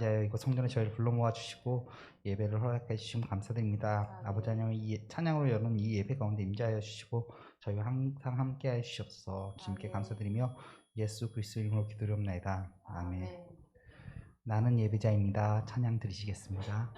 이거 성전에 저희를 불러 모아 주시고 예배를 허락해 주시면 감사드립니다. 아버지 하나님, 이 찬양으로 여는 이 예배 가운데 임재하여 주시고 저희와 항상 함께하여 주시옵소서. 주님께 감사드리며 예수 그리스도 이름으로 기도드리옵나이다. 아멘. 나는 예배자입니다. 찬양 드리시겠습니다.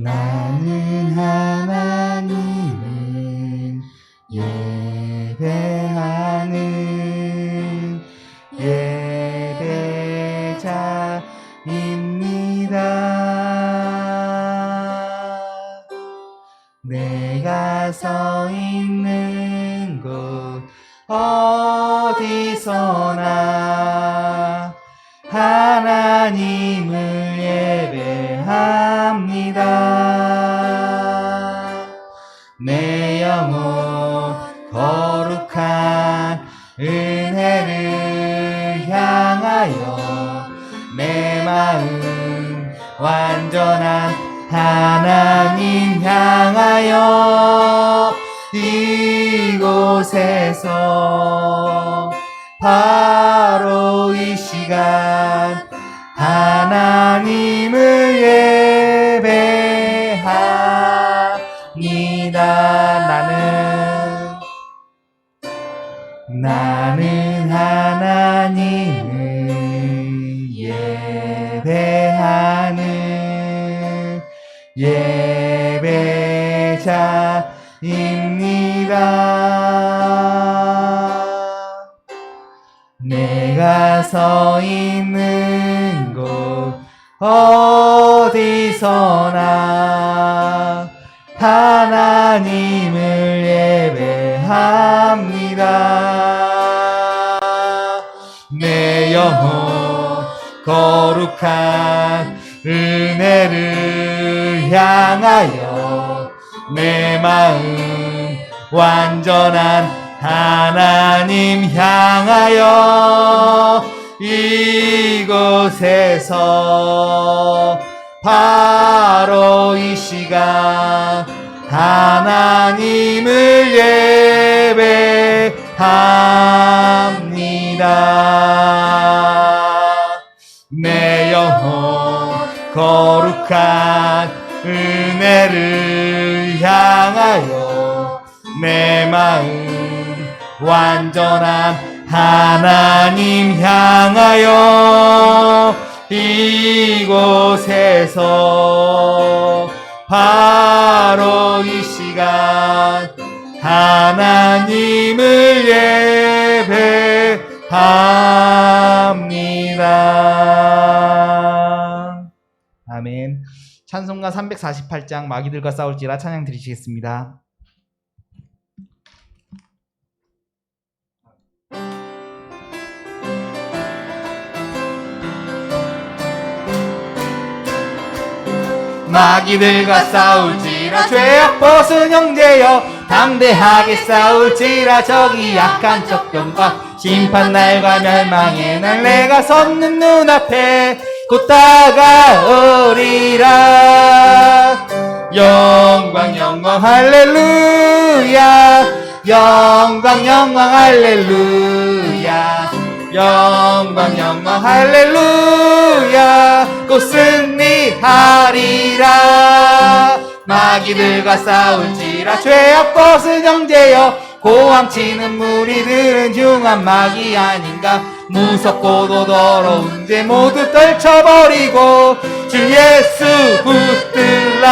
나는 하나님을 예배하는 예배자입니다. 내가 서 있는 곳 어디서나 하나님을 예배합니다. 내 영혼 거룩한 은혜를 향하여 내 마음 완전한 하나님 향하여 이곳에서 바로 이 시간 하나님을 예배합니다. 나는 하나님을 예배하는 예배자입니다. 내가 서 있는 곳 어디서나 하나님을 예배합니다. 내 영혼 거룩한 은혜를 향하여 내 마음 완전한 하나님 향하여 이곳에서 바로 이 시간 하나님을 예배합니다. 내 영혼 거룩한 은혜를 향하여 내 마음 완전한 하나님 향하여 이곳에서 바로 이 시간 하나님을 예배합니다. 아멘. 찬송가 348장 마귀들과 싸울지라 찬양 드리시겠습니다. 마귀들과 싸울지라 죄악 벗은 형제여 담대하게 싸울지라 적이 약한 적병과 심판날과 멸망의 날 내가 섰는 눈앞에 곧 다가오리라. 영광 영광 할렐루야 영광 영광 할렐루야 영광 영광 할렐루야 곧 승리하리라. 마귀들과 싸울지라 죄악 벗은 형제여 고함치는 무리들은 흉한 마귀 아닌가. 무섭고도 더러운 죄 모두 떨쳐버리고 주 예수 붙들라.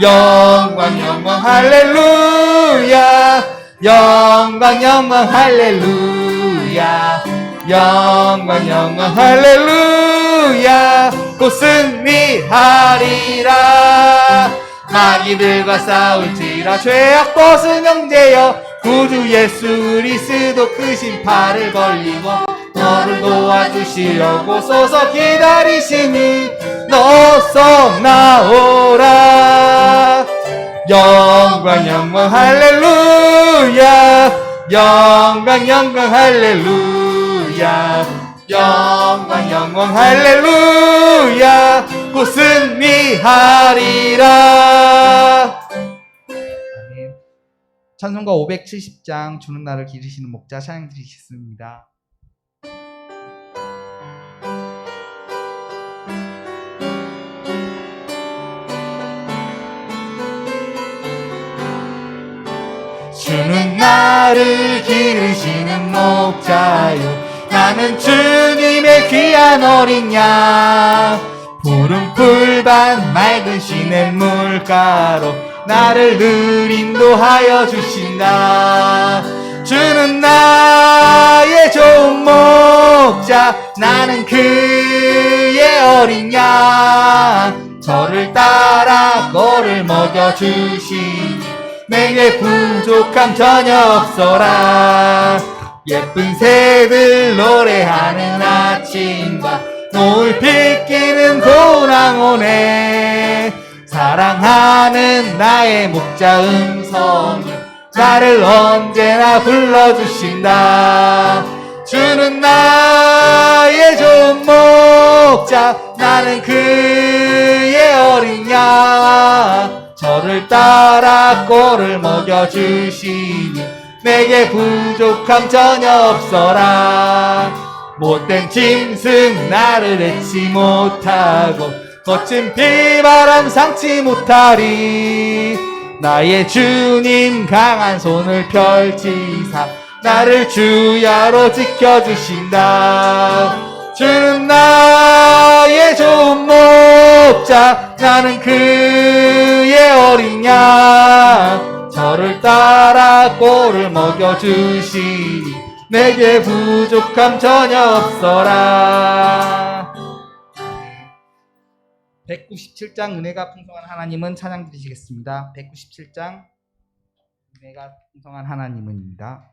영광 영광 할렐루야 영광 영광 할렐루야 영광 영광 할렐루야 곧 승리하리라. 마귀들과 싸울지라 죄악 벗은 형제여 구주 예수 그리스도 크신 팔을 벌리고 너를 도와주시려고 서서 기다리시니 너서 나오라. 영광 영광 할렐루야 영광 영광 할렐루야 영광 영광 할렐루야 곧 승리하리라. 아멘. 찬송가 570장 주는 날을 기르시는 목자 찬양 드리겠습니다. 주는 나를 기르시는 목자요 나는 주님의 귀한 어린 양 푸른 풀밭 맑은 시냇물가로 나를 늘 인도하여 주신다. 주는 나의 좋은 목자 나는 그의 어린 양 저를 따라 꼴을 먹여주시니 내게 부족함 전혀 없어라. 예쁜 새들 노래하는 아침과 노을 비끼는 고운 황혼에 사랑하는 나의 목자 음성이 나를 언제나 불러주신다. 주는 나의 좋은 목자 나는 그의 어린 양 저를 따라 꼴을 먹여주시니 내게 부족함 전혀 없어라. 못된 짐승 나를 맺지 못하고 거친 비바람 상치 못하리. 나의 주님 강한 손을 펼치사 나를 주야로 지켜주신다. 주는 나의 좋은 목자 나는 그의 어린 양 저를 따라 꼴을 먹여주시니 내게 부족함 전혀 없어라. 197장 은혜가 풍성한 하나님은 찬양 드리시겠습니다. 197장 은혜가 풍성한 하나님은입니다.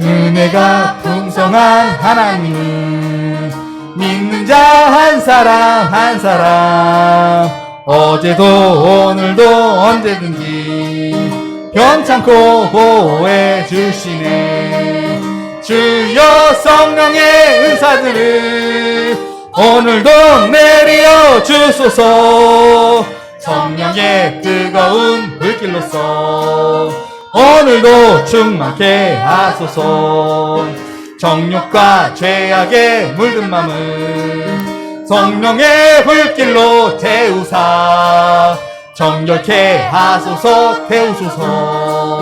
은혜가 풍성한 하나님은 믿는 자 한 사람 한 사람 어제도 오늘도 언제든지 변찮고 보호해 주시네. 주여 성령의 은사들을 오늘도 내려 주소서. 성령의 뜨거운 불길로서 오늘도 충만케 하소서. 정욕과 죄악에 물든 맘을 성령의 불길로 태우사 정결케 하소서. 태우소서.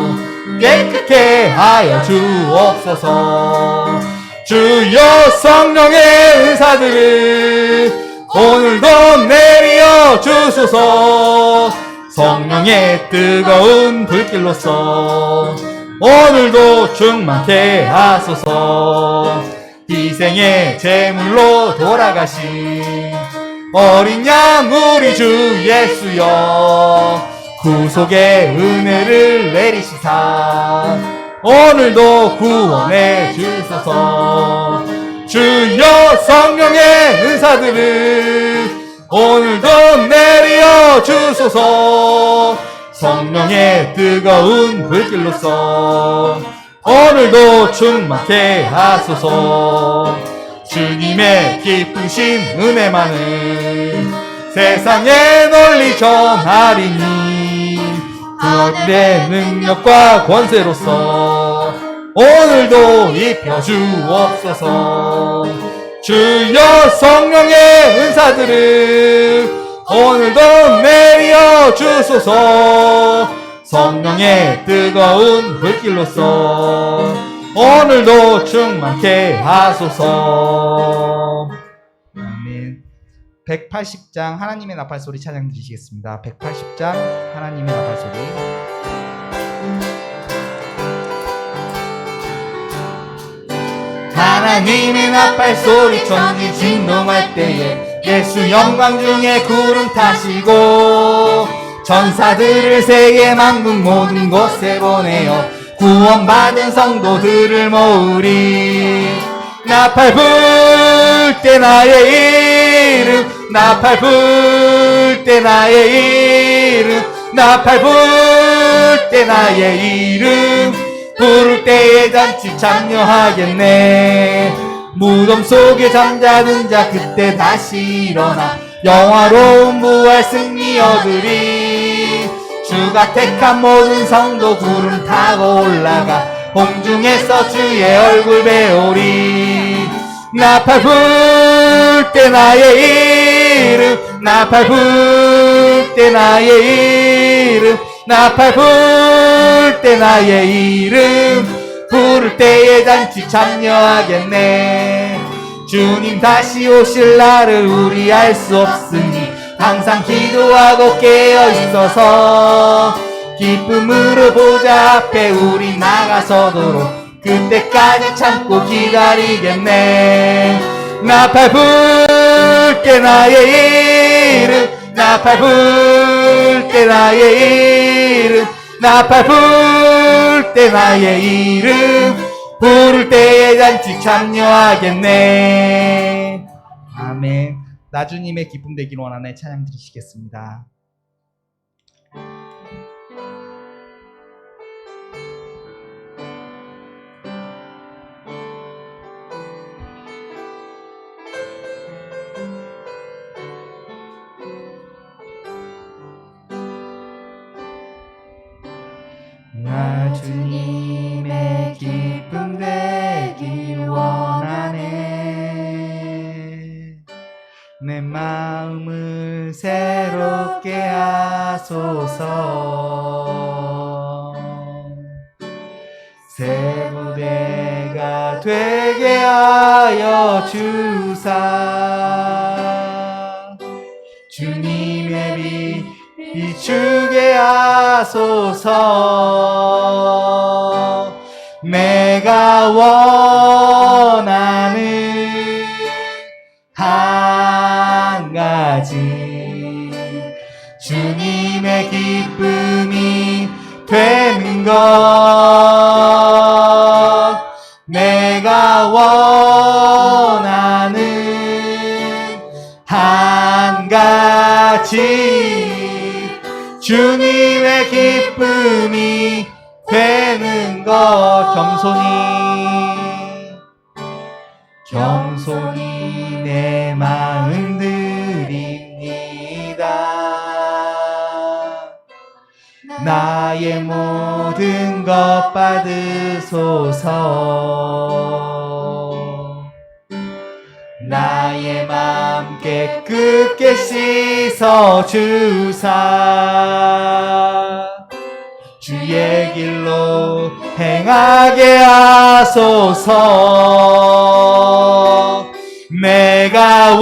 깨끗게 하여 주옵소서. 주여 성령의 은사들을 오늘도 내려 주소서. 성령의 뜨거운 불길로서 오늘도 충만케 하소서. 희생의 제물로 돌아가신 어린 양 우리 주 예수여 구속의 은혜를 내리시사 오늘도 구원해 주소서. 주여 성령의 은사들을 오늘도 내려 주소서. 성령의 뜨거운 불길로서 오늘도 충만케 하소서. 주님의 기쁘신 은혜만을 세상에 널리 전하리니 그들의 능력과 권세로서 오늘도 입혀 주옵소서. 주여 성령의 은사들을 오늘도 내려 주소서. 성령의 뜨거운 불길로서 오늘도 충만케 하소서. 아멘. 180장 하나님의 나팔소리 찬양 드리시겠습니다. 180장 하나님의 나팔소리. 하나님의 나팔소리 천지 진동할 때에 예수 영광 중에 구름 타시고 전사들을 세계 만국 모든 곳에 보내어 구원받은 성도들을 모으리. 나팔 불 때 나의 이름 나팔 불 때 나의 이름 나팔 불 때 나의 이름 부를 때에 잔치 참여하겠네 무덤 속에 잠자는 자 그때 다시 일어나 영화로운 부활 승리 얻으리 주가 택한 모든 성도 구름 타고 올라가 공중에서 주의 얼굴 배우리 나팔 불 때 나의 이름 나팔 불 때 나의 이름 나팔 불 때 나의 이름 부를 때에 잔치 참여하겠네 주님 다시 오실 날을 우리 알 수 없으니 항상 기도하고 깨어있어서 기쁨으로 보좌 앞에 우리 나가서도록 그때까지 참고 기다리겠네 나팔 불 때 나의 이름 나팔 불 때 나의 이름 나팔 불 때 나의 이름 부를 때에 잔치 참여하겠네 아멘 나주님의 기쁨 되기를 원하네 찬양 드리시겠습니다 나 주님의 기쁨 되기 원하네 내 마음을 새롭게 하소서 새 부대가 되게 하여 주사 주님의 빛 비추게 하소서 내가 원하는 한 가지 주님의 기쁨이 되는 것 내가 원하는 한 가지 주님의 기쁨이 되는 것 겸손히 내 마음 드립니다 나의 모든 것 받으소서 나의 맘 깨끗게 씻어 주사 주의 길로 행하게 하소서 내가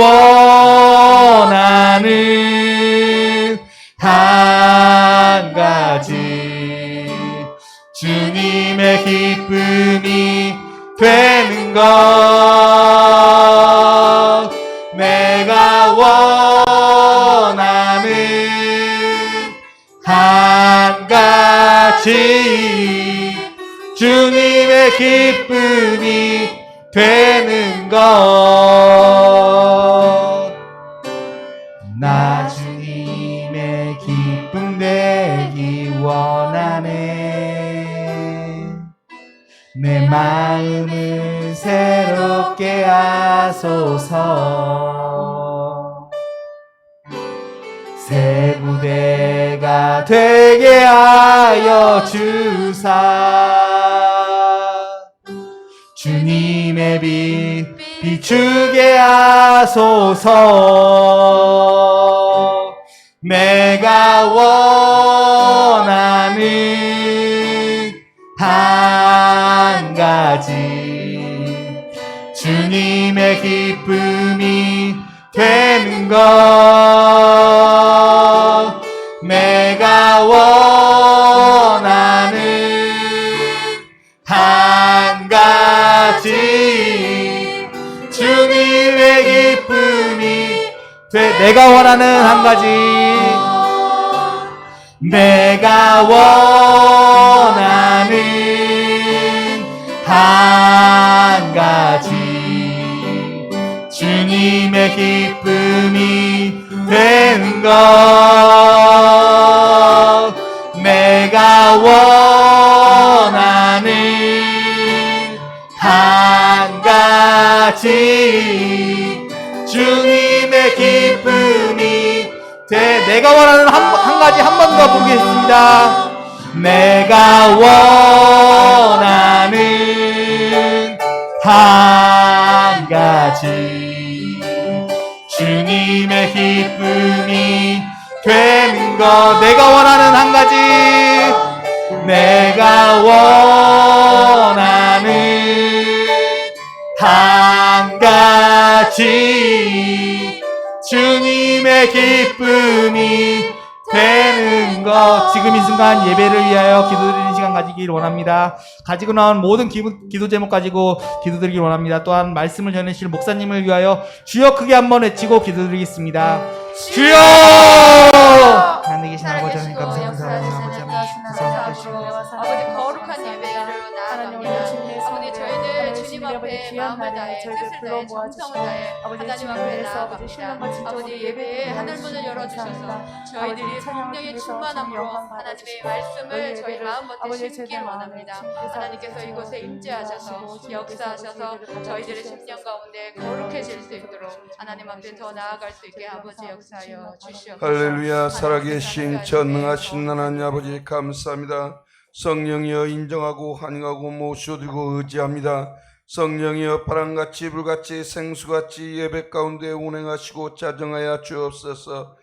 원하는 한 가지 주님의 기쁨이 되는 것 내가 원하는 한 가지 주님의 기쁨이 되는 것 나 주님의 기쁨 되기 원하네 내 마음을 새롭게 하소서 새 부대가 되게 하여 주사 주님의 빛 비추게 하소서 내가 원하는 한 가지 주님의 기쁨이 되는 것 내가 원하는 한 가지 주님의 기쁨이 내가 원하는 한 가지 내가 원하는 한 가지 주님의 기쁨이 되는 것 내가 원하는 한 가지 주님의 기쁨이 내가 원하는 한 가지 한 번 더 부르겠습니다. 내가 원하는 한 가지 주님의 기쁨이 되는 것 내가 원하는 한 가지 내가 원하는 한 가지 주님의 기쁨이 되는 것 지금 이 순간 예배를 위하여 기도드리는 시간 가지길 원합니다. 가지고 나온 모든 기도 제목 가지고 기도드리길 원합니다. 또한 말씀을 전해주실 목사님을 위하여 주여 크게 한번 외치고 기도드리겠습니다. 주여! 하늘에 계신 아버지 하나님 감사합니다. 아버지 거룩한 예배를 나아갑니다. 아버지 저희들 주님 앞에 마음을 다해 뜻을 다해 정성을 다해 하나님 앞에 나아갑니다. 아버지 예배에 하늘문을 열어주셔서 저희들이 성령의 충만함으로 하나님의 말씀을 저희 마음밭에 심기를 원합니다. 하나님께서 이곳에 임재하셔서 역사하셔서 저희들의 심령 가운데 거룩해질 수 있도록 하나님 앞에 더 나아갈 수 있게 아버지 역사하여 주시옵소서. 할렐루야. 살아계신 전능하신 하나님 아버지 감사합니다. 성령이여 인정하고 환영하고 모셔드리고 의지합니다. 성령이여 바람같이 불같이 생수같이 예배 가운데 운행하시고 자정하여 주옵소서.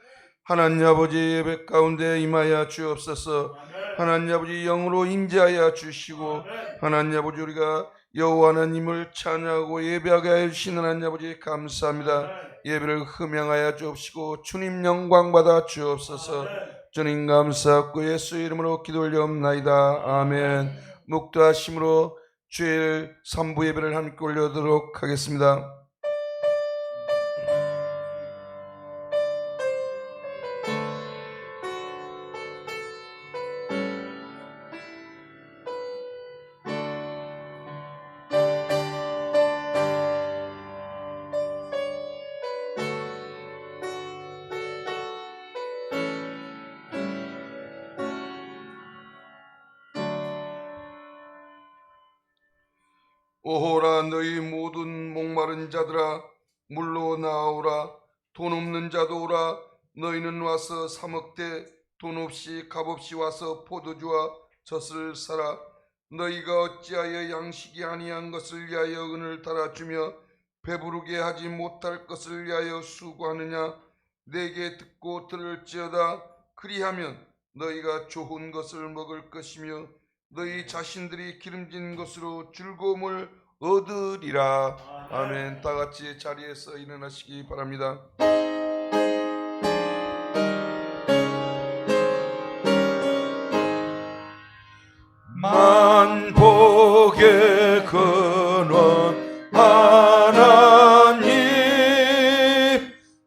하나님 아버지 예배 가운데 임하여 주옵소서. 하나님 아버지 영으로 임재하여 주시고 하나님 아버지 우리가 여호와 하나님을 찬양하고 예배하게 해주신 하나님 아버지 감사합니다. 예배를 흠양하여 주옵시고 주님 영광 받아 주옵소서. 주님 감사하고 예수 이름으로 기도 올려옵나이다. 아멘. 묵도하심으로 주일 3부 예배를 함께 올려드리도록 하겠습니다. 오호라 너희 모든 목마른 자들아 물로 나오라. 돈 없는 자도 오라. 너희는 와서 사 먹되 돈 없이 값없이 와서 포도주와 젖을 사라. 너희가 어찌하여 양식이 아니한 것을 위하여 은을 달아주며 배부르게 하지 못할 것을 위하여 수고하느냐. 내게 듣고 들을지어다. 그리하면 너희가 좋은 것을 먹을 것이며 너희 자신들이 기름진 것으로 즐거움을 얻으리라. 아멘. 다같이 자리에서 일어나시기 바랍니다. 만복의 근원 하나님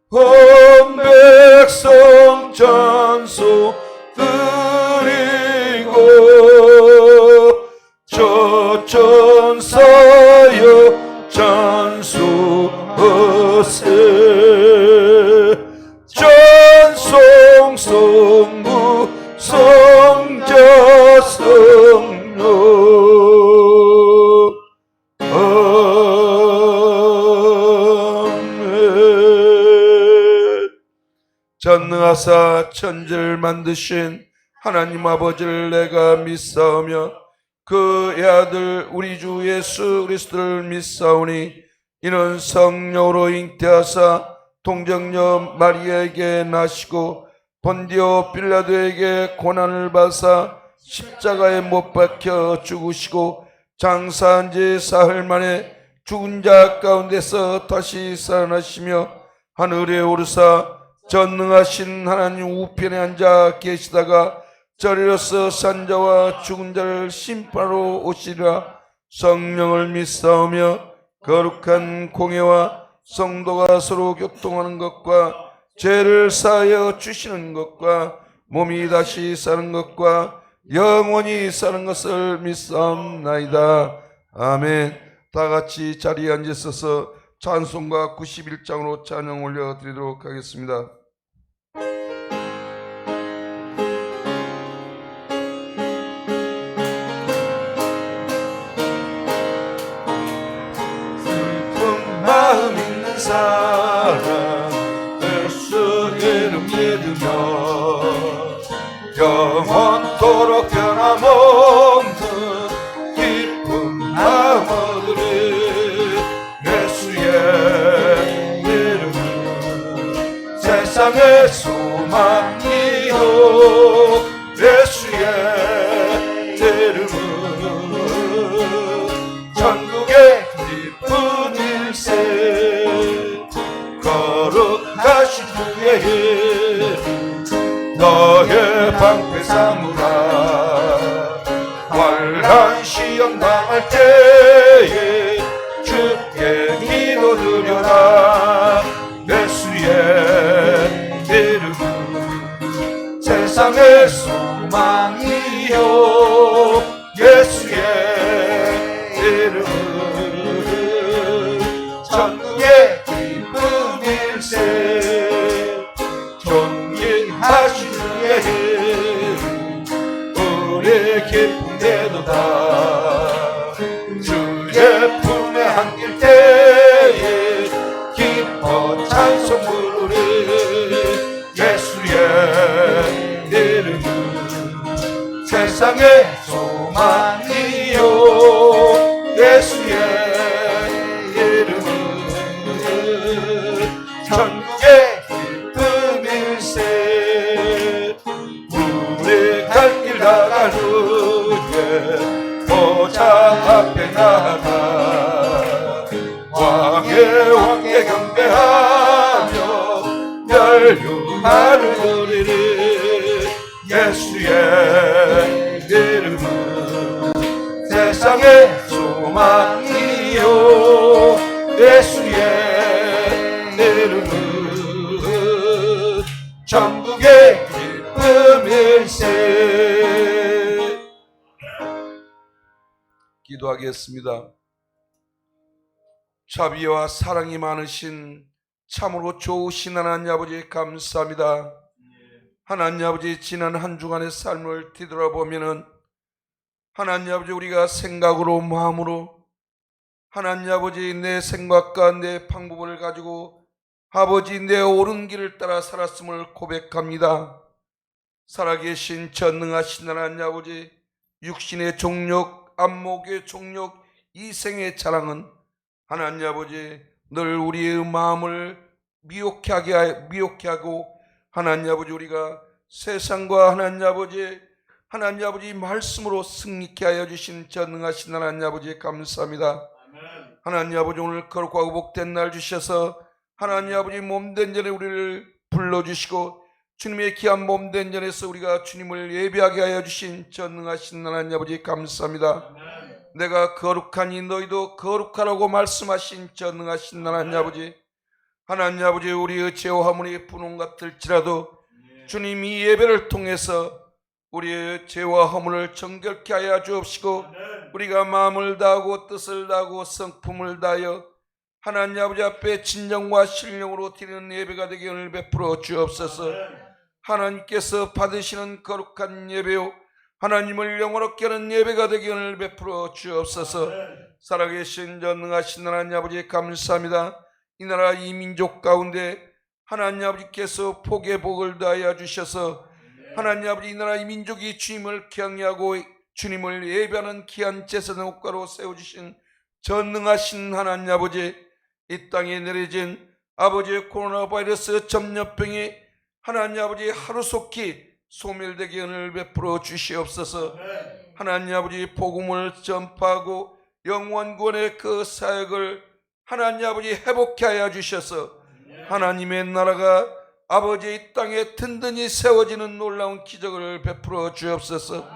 온 백성 찬송 드리고 저 천사여 찬송하세. 찬송 성부 성자 성령 아멘. 전능하사 천지를 만드신 하나님 아버지를 내가 믿사오며 그의 아들 우리 주 예수 그리스도를 믿사오니 이는 성령으로 잉태하사 동정녀 마리아에게 나시고 본디오 빌라도에게 고난을 받사 십자가에 못 박혀 죽으시고 장사한 지 사흘 만에 죽은 자 가운데서 다시 살아나시며 하늘에 오르사 전능하신 하나님 우편에 앉아 계시다가 저리로서 산자와 죽은 자를 심판하러 오시리라. 성령을 믿사오며 거룩한 공예와 성도가 서로 교통하는 것과 죄를 사하여 주시는 것과 몸이 다시 사는 것과 영원히 사는 것을 믿사옵나이다. 아멘. 다같이 자리에 앉으셔서 찬송가 91장으로 찬양 올려드리도록 하겠습니다. 슬픈 마음 있는 사람 예수 이름 믿으며 영원토록 변함없는 기쁜 마음 얻으리. 예수의 이름은 세상의 소망이요 예수의 이름은 천국의 기쁜 일세. 거룩하신 주의 이름 너의 방패 삼으라. 환난 시험 당할 때에 주께 기도드려라. 예수의 이름은 세상의 소망이요 예수의 이름은 천국의 기쁜 일세. 존귀하신 주의 이름 우리 기쁨 되도다. 주의 품에 안길 때에 기뻐 찬송 부르리. 예수의 이름은 세상의 소망이요 예수의 이름은 천국의 기쁨 일세. 우리 갈 길 나가는데 보좌 앞에 나가 왕의 왕께 경배하며 멸류관을 드리리. 예수의 이름은 세상의 소망이요 예수의 이름은 천국의 기쁨 일세. 기도하겠습니다. 자비와 사랑이 많으신 참으로 좋으신 하나님 아버지 감사합니다. 하나님 아버지 지난 한 주간의 삶을 뒤돌아보면은 하나님 아버지 우리가 생각으로 마음으로 하나님 아버지 내 생각과 내 방법을 가지고 아버지 내 옳은 길을 따라 살았음을 고백합니다. 살아계신 전능하신 하나님 아버지 육신의 종력 안목의 종력 이생의 자랑은 하나님 아버지 늘 우리의 마음을 미혹하게 하고 하나님 아버지 우리가 세상과 하나님 아버지 말씀으로 승리케 하여 주신 전능하신 하나님 아버지 감사합니다. 하나님 아버지 오늘 거룩하고 복된 날 주셔서 하나님 아버지 몸된 전에 우리를 불러주시고 주님의 귀한 몸된 전에서 우리가 주님을 예배하게 하여 주신 전능하신 하나님 아버지 감사합니다. 내가 거룩하니 너희도 거룩하라고 말씀하신 전능하신 하나님 아버지 우리의 죄와 허물이 분홍 같을지라도 주님이 예배를 통해서 우리의 죄와 허물을 정결케 하여 주옵시고 우리가 마음을 다하고 뜻을 다하고 성품을 다하여 하나님 아버지 앞에 진정과 신령으로 드리는 예배가 되게 은혜를 베풀어 주옵소서. 하나님께서 받으시는 거룩한 예배요 하나님을 영원롭게 하는 예배가 되게 은혜를 베풀어 주옵소서. 살아계신 전능하신 하나님 아버지 감사합니다. 이 나라 이 민족 가운데 하나님 아버지께서 복의 복을 다하여 주셔서 하나님 아버지 이 나라 이 민족이 주님을 경외하고 주님을 예배하는 귀한 제사장 국가로 세워주신 전능하신 하나님 아버지 이 땅에 내려진 아버지의 코로나 바이러스 전염병이 하나님 아버지 하루속히 소멸되게 은혜를 베풀어 주시옵소서. 하나님 아버지 복음을 전파하고 영원구원의 그 사역을 하나님 아버지 회복케 하여 주셔서 하나님의 나라가 아버지 이 땅에 든든히 세워지는 놀라운 기적을 베풀어 주옵소서.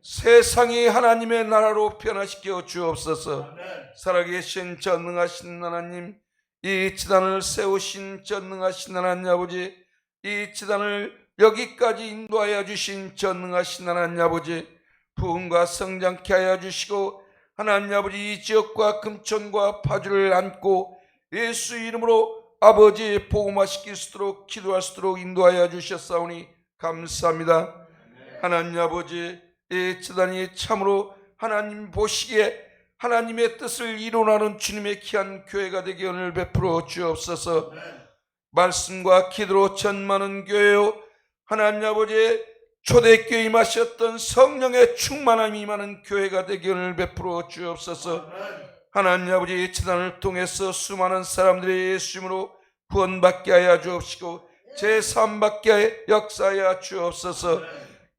세상이 하나님의 나라로 변화시켜 주옵소서. 살아계신 전능하신 하나님 이 지단을 세우신 전능하신 하나님 아버지 이 지단을 여기까지 인도하여 주신 전능하신 하나님 아버지 부흥과 성장케 하여 주시고 하나님 아버지 이 지역과 금천과 파주를 안고 예수 이름으로 아버지의 복음화시킬 수 있도록 기도할 수 있도록 인도하여 주셨사오니 감사합니다. 하나님 아버지, 이 재단이 참으로 하나님 보시기에 하나님의 뜻을 이루나는 주님의 귀한 교회가 되게 은혜를 베풀어 주옵소서. 말씀과 기도로 전만한 교회요, 하나님 아버지의 초대교회 임하셨던 성령의 충만함이 임하는 교회가 되게 은혜를 베풀어 주옵소서. 하나님 아버지, 재단을 통해서 수많은 사람들의 예수 이름으로 구원받게 하여 주옵시고 제3받게 하여 역사하여 주옵소서.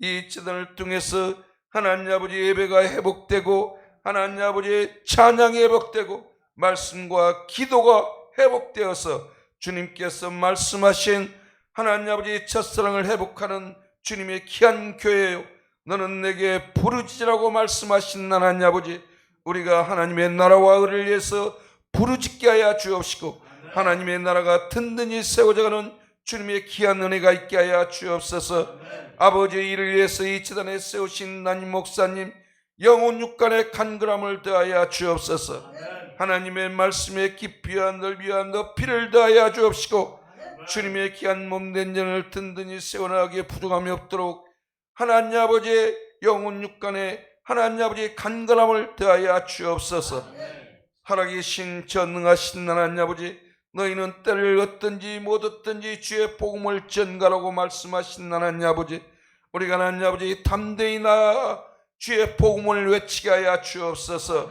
이 재단을 통해서 하나님 아버지 예배가 회복되고 하나님 아버지 찬양이 회복되고 말씀과 기도가 회복되어서 주님께서 말씀하신 하나님 아버지 첫사랑을 회복하는 주님의 귀한 교회요, 너는 내게 부르짖으라고 말씀하신 하나님 아버지, 우리가 하나님의 나라와 의를 위해서 부르짖게 하여 주옵시고 하나님의 나라가 든든히 세워져가는 주님의 귀한 은혜가 있게 하여 주옵소서. 아버지의 일을 위해서 이 재단에 세우신 남임 목사님 영혼 육간의 간절함을 더하여 주옵소서. 하나님의 말씀에 깊이와 넓이와 높이를 더하여 주옵시고 주님의 귀한 몸된 전을 든든히 세워나가기에 부족함이 없도록 하나님 아버지의 영혼 육간에 하나님 아버지의 간절함을 더하여 주옵소서. 살아계신 전능하신 하나님 아버지, 너희는 때를 얻든지 못 얻든지 주의 복음을 전가라고 말씀하신 하나님 아버지, 우리가 하나님 아버지 담대히 나아 주의 복음을 외치게 하여 주옵소서.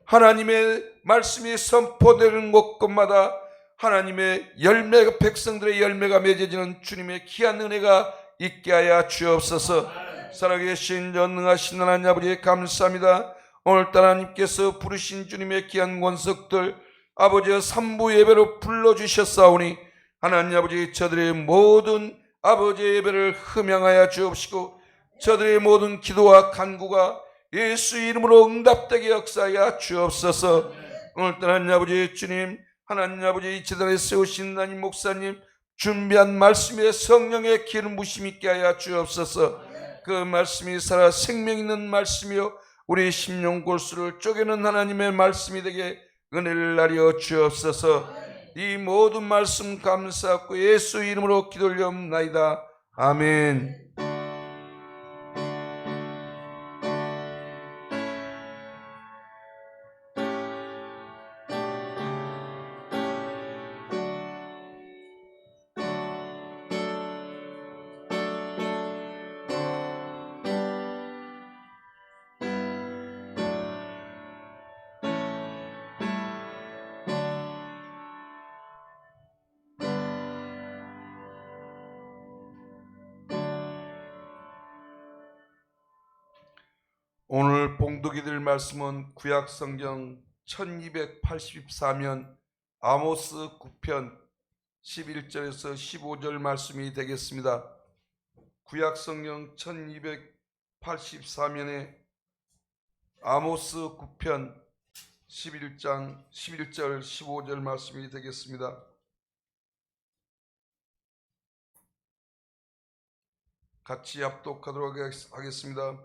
하나님의 말씀이 선포되는 곳곳마다 하나님의 열매가, 백성들의 열매가 맺어지는 주님의 귀한 은혜가 있게 하여 주옵소서. 살아계신 전능하신 하나님 아버지 감사합니다. 오늘따라 하나님께서 부르신 주님의 귀한 권석들 아버지의 삼부 예배로 불러주셨사오니 하나님 아버지, 저들의 모든 아버지의 예배를 흠양하여 주옵시고 저들의 모든 기도와 간구가 예수 이름으로 응답되게 역사하여 주옵소서. 오늘따라 하나님 아버지 주님, 하나님 아버지 이 재단에 세우신 하나님 목사님 준비한 말씀에 성령의 기름 부심 있게 하여 주옵소서. 그 말씀이 살아 생명 있는 말씀이요 우리 심령 골수를 쪼개는 하나님의 말씀이 되게 은혜를 나려 주옵소서. 이 모든 말씀 감사하고 예수 이름으로 기도올리옵나이다. 아멘. 오늘 봉독이 될 말씀은 구약성경 1284면 아모스 9편 11절에서 15절 말씀이 되겠습니다. 구약성경 1284면에 아모스 9편 11장 11절 15절 말씀이 되겠습니다. 같이 합독하도록 하겠습니다.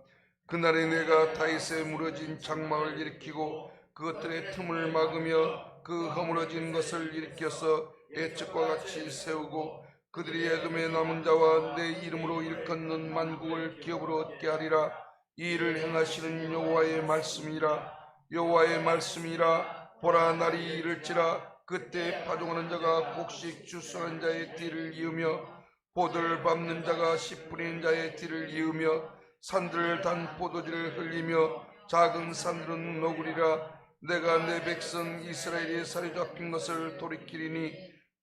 그날에 내가 다윗의 무너진 장막을 일으키고 그것들의 틈을 막으며 그 허물어진 것을 일으켜서 애측과 같이 세우고 그들이 에돔의 남은 자와 내 이름으로 일컫는 만국을 기업으로 얻게 하리라. 이 일을 행하시는 여호와의 말씀이라. 여호와의 말씀이라. 보라, 날이 이를지라. 그때 파종하는 자가 곡식 주스하는 자의 뒤를 이으며 보들 밟는 자가 씨 뿌리는 자의 뒤를 이으며 산들을 단 포도주를 흘리며 작은 산들은 노구리라. 내가 내 백성 이스라엘이 사로잡힌 것을 돌이키리니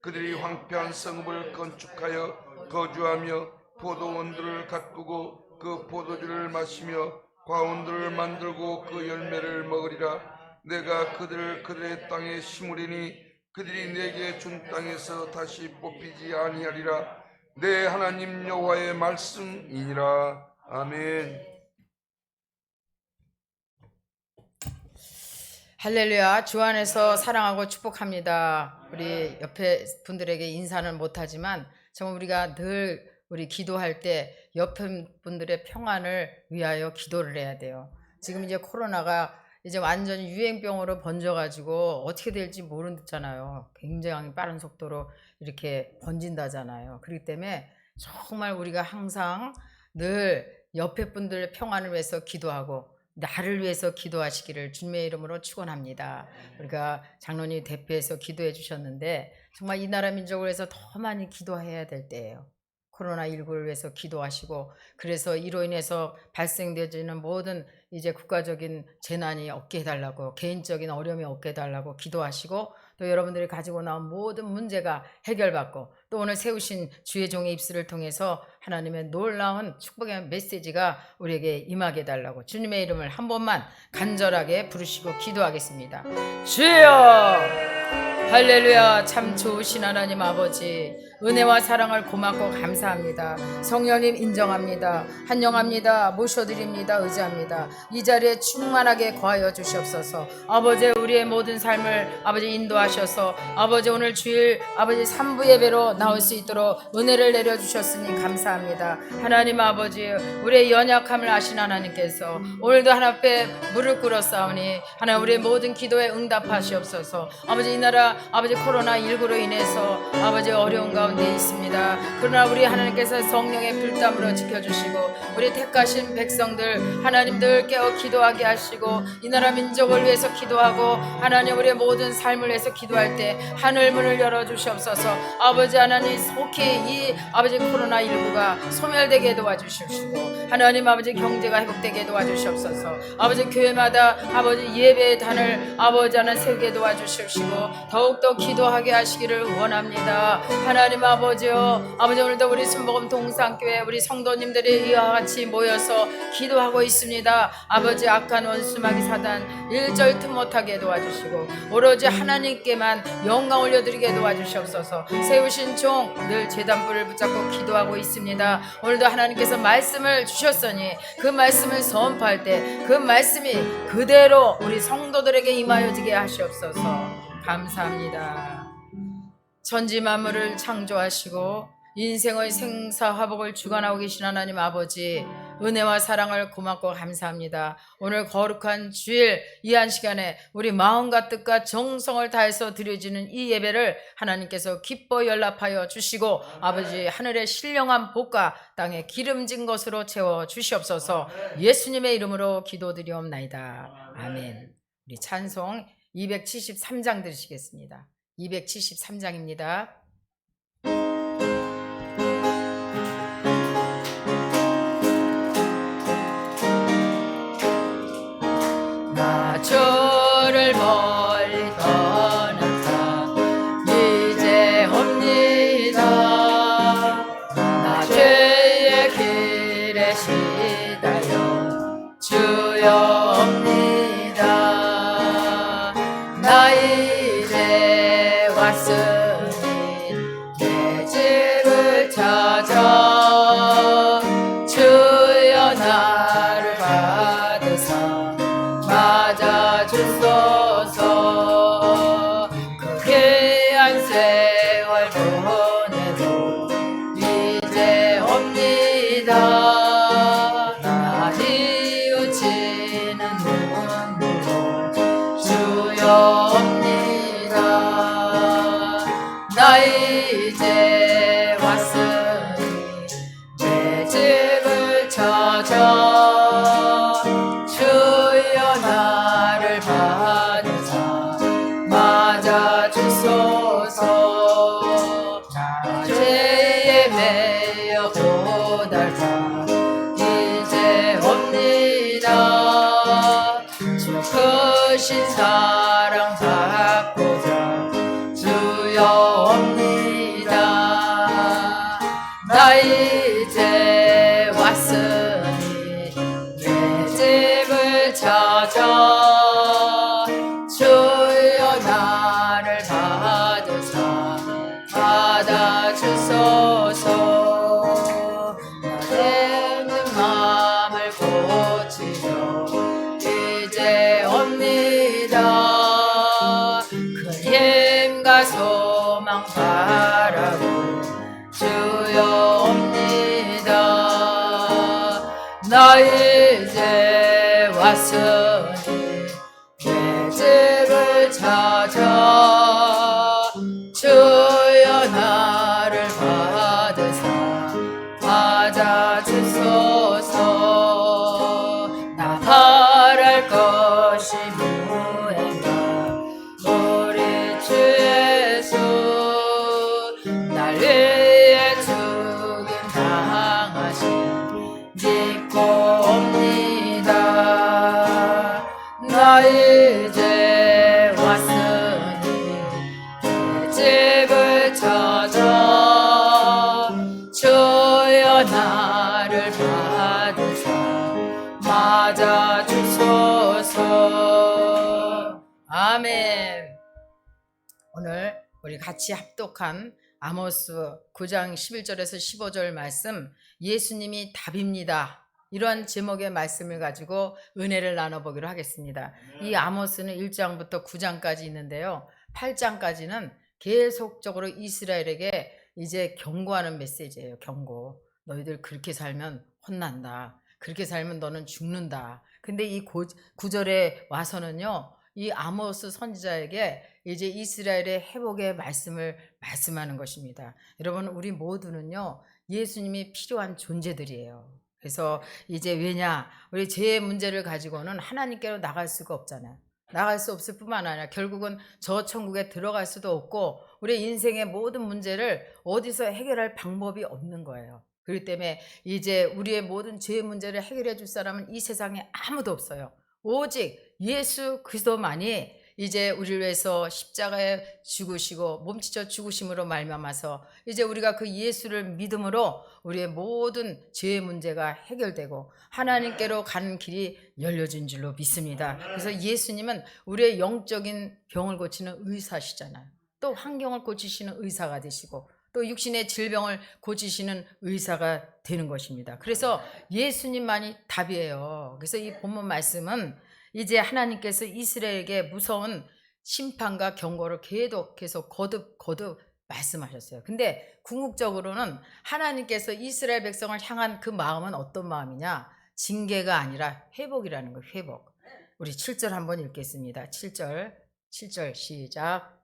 그들이 황폐한 성읍을 건축하여 거주하며 포도원들을 가꾸고 그 포도주를 마시며 과원들을 만들고 그 열매를 먹으리라. 내가 그들을 그들의 땅에 심으리니 그들이 내게 준 땅에서 다시 뽑히지 아니하리라. 내 하나님 여호와의 말씀이니라. 아멘. 할렐루야. 주 안에서 사랑하고 축복합니다. 우리 옆에 분들에게 인사는 못하지만 정말 우리가 늘 우리 기도할 때 옆에 분들의 평안을 위하여 기도를 해야 돼요. 지금 이제 코로나가 이제 완전히 유행병으로 번져가지고 어떻게 될지 모르잖아요. 굉장히 빠른 속도로 이렇게 번진다잖아요. 그렇기 때문에 정말 우리가 항상 늘 옆에 분들 평안을 위해서 기도하고 나를 위해서 기도하시기를 주님의 이름으로 축원합니다. 우리가 장로님 대표해서 기도해 주셨는데 정말 이 나라 민족을 위해서 더 많이 기도해야 될 때예요. 코로나19를 위해서 기도하시고 그래서 이로 인해서 발생되지는 모든 이제 국가적인 재난이 없게 해달라고 개인적인 어려움이 없게 해달라고 기도하시고 또 여러분들이 가지고 나온 모든 문제가 해결받고 또 오늘 세우신 주의 종의 입술을 통해서 하나님의 놀라운 축복의 메시지가 우리에게 임하게 해달라고 주님의 이름을 한 번만 간절하게 부르시고 기도하겠습니다. 주여! 할렐루야. 참 좋으신 하나님 아버지 은혜와 사랑을 고맙고 감사합니다. 성령님 인정합니다. 환영합니다. 모셔드립니다. 의지합니다. 이 자리에 충만하게 거하여 주시옵소서. 아버지 우리의 모든 삶을 아버지 인도하셔서 아버지 오늘 주일 아버지 3부 예배로 나올 수 있도록 은혜를 내려주셨으니 감사합니다. 하나님 아버지 우리의 연약함을 아신 하나님께서 오늘도 하나님 앞에 무릎 꿇어 싸우니 하나님 우리의 모든 기도에 응답하시옵소서. 아버지 이 나라 아버지 코로나19로 인해서 아버지 어려운 가운데 있습니다. 그러나 우리 하나님께서 성령의 불담으로 지켜주시고 우리 택하신 백성들 하나님들 깨어 기도하게 하시고 이 나라 민족을 위해서 기도하고 하나님 우리의 모든 삶을 위해서 기도할 때 하늘 문을 열어주시옵소서. 아버지 하나님 속히 이 아버지 코로나19가 소멸되게 도와주시옵시고 하나님 아버지 경제가 회복되게 도와주시옵소서. 아버지 교회마다 아버지 예배의 단을 아버지 하나님 세우게 도와주시옵시고 더욱더 기도하게 하시기를 원합니다. 하나님 아버지요 아버지 오늘도 우리 순복음 동산교회 우리 성도님들이 이와 같이 모여서 기도하고 있습니다. 아버지 악한 원수 마귀 사단 일절 틈 못하게 도와주시고 오로지 하나님께만 영광 올려드리게 도와주시옵소서. 세우신 종 늘 제단불을 붙잡고 기도하고 있습니다. 오늘도 하나님께서 말씀을 주셨으니 그 말씀을 선포할 때 그 말씀이 그대로 우리 성도들에게 임하여지게 하시옵소서. 감사합니다. 천지 만물을 창조하시고 인생의 생사화복을 주관하고 계신 하나님 아버지 은혜와 사랑을 고맙고 감사합니다. 오늘 거룩한 주일 이 한 시간에 우리 마음과 뜻과 정성을 다해서 드려지는 이 예배를 하나님께서 기뻐 연락하여 주시고 아버지 하늘의 신령한 복과 땅에 기름진 것으로 채워 주시옵소서. 예수님의 이름으로 기도드리옵나이다. 아멘. 우리 찬송 273장 들으시겠습니다. 273장입니다. 나 주를 멀리 떠났다 이제 옵니다. 나 죄의 길에 시달려 주여 옵니다. 나 이제 왔으니 내 집을 찾아 주여 나를 받으사 맞아주소서. 그 귀한 세월 보내도 이제 옵니다. 나 뉘우치는 눈물로 주여 옵니다. 나 이제 왔으니 내 집을 찾아 주여 나를 받으사 맞아주소서. 나 죄에 매여 고달파 이제 옵니다. 주 크신 사랑 받고자 주여 옵니다. 나 이제 왔으니 내 집을 찾아 주여 나를 받으사 받아주소서. 나는 마음을 고치려 이제 옵니다. 그 힘과 소망 바라고 주여 옵니다. 나 이제 왔으니 믿고 옵니다. 나 이제 왔으니 집을 찾아 주여 나를 받으사 맞아 주소서. 아멘. 오늘 우리 같이 합독한 아모스 9장 11절에서 15절 말씀, 예수님이 답입니다. 이런 제목의 말씀을 가지고 은혜를 나눠보기로 하겠습니다. 이 아모스는 1장부터 9장까지 있는데요. 8장까지는 계속적으로 이스라엘에게 이제 경고하는 메시지예요. 경고. 너희들 그렇게 살면 혼난다. 그렇게 살면 너는 죽는다. 근데 이 9절에 와서는요, 이 아모스 선지자에게 이제 이스라엘의 회복의 말씀을 말씀하는 것입니다. 여러분, 우리 모두는요, 예수님이 필요한 존재들이에요. 그래서 이제 왜냐, 우리 죄의 문제를 가지고는 하나님께로 나갈 수가 없잖아요. 나갈 수 없을 뿐만 아니라 결국은 저 천국에 들어갈 수도 없고 우리 인생의 모든 문제를 어디서 해결할 방법이 없는 거예요. 그렇기 때문에 이제 우리의 모든 죄의 문제를 해결해 줄 사람은 이 세상에 아무도 없어요. 오직 예수 그리스도만이 이제 우리를 위해서 십자가에 죽으시고 몸찢어 죽으심으로 말미암아서 이제 우리가 그 예수를 믿음으로 우리의 모든 죄의 문제가 해결되고 하나님께로 가는 길이 열려진 줄로 믿습니다. 그래서 예수님은 우리의 영적인 병을 고치는 의사시잖아요. 또 환경을 고치시는 의사가 되시고 또 육신의 질병을 고치시는 의사가 되는 것입니다. 그래서 예수님만이 답이에요. 그래서 이 본문 말씀은 이제 하나님께서 이스라엘에게 무서운 심판과 경고를 계속 거듭 말씀하셨어요. 근데 궁극적으로는 하나님께서 이스라엘 백성을 향한 그 마음은 어떤 마음이냐? 징계가 아니라 회복이라는 거예요. 회복. 우리 7절 한번 읽겠습니다. 7절 시작.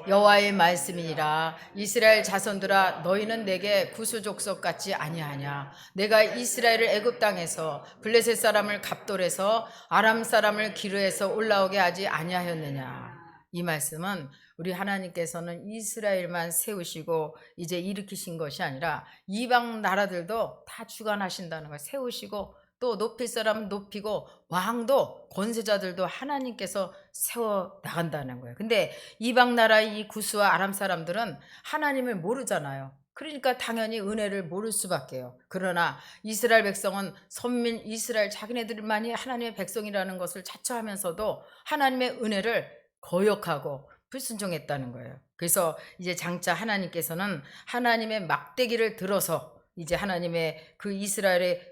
여호와의 말씀이니라. 이스라엘 자손들아, 너희는 내게 구수족속 같지 아니하냐? 내가 이스라엘을 애굽 땅에서 블레셋 사람을 갑돌에서 아람 사람을 기르에서 올라오게 하지 아니하였느냐? 이 말씀은 우리 하나님께서는 이스라엘만 세우시고 이제 일으키신 것이 아니라 이방 나라들도 다 주관하신다는 걸 세우시고 또 높일 사람은 높이고 왕도 권세자들도 하나님께서 세워 나간다는 거예요. 근데 이방 나라의 이 구스와 아람 사람들은 하나님을 모르잖아요. 그러니까 당연히 은혜를 모를 수밖에요. 그러나 이스라엘 백성은 선민 이스라엘 자기네들만이 하나님의 백성이라는 것을 자처하면서도 하나님의 은혜를 거역하고 불순종했다는 거예요. 그래서 이제 장차 하나님께서는 하나님의 막대기를 들어서 이제 하나님의 그 이스라엘의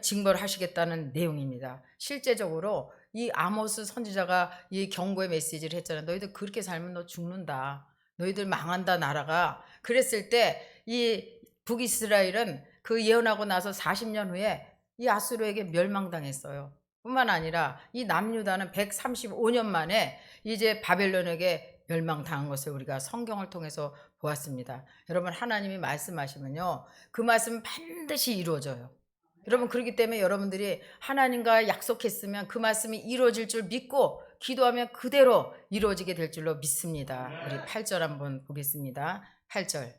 징벌을 하시겠다는 내용입니다. 실제적으로 이 아모스 선지자가 이 경고의 메시지를 했잖아요. 너희들 그렇게 살면 너 죽는다. 너희들 망한다 나라가. 그랬을 때 이 북이스라엘은 그 예언하고 나서 40년 후에 이 아수르에게 멸망당했어요. 뿐만 아니라 이 남유다는 135년 만에 이제 바벨론에게 멸망당한 것을 우리가 성경을 통해서 보았습니다. 여러분, 하나님이 말씀하시면요, 그 말씀은 반드시 이루어져요. 여러분, 그렇기 때문에 여러분들이 하나님과 약속했으면 그 말씀이 이루어질 줄 믿고 기도하면 그대로 이루어지게 될 줄로 믿습니다. 우리 8절 한번 보겠습니다. 8절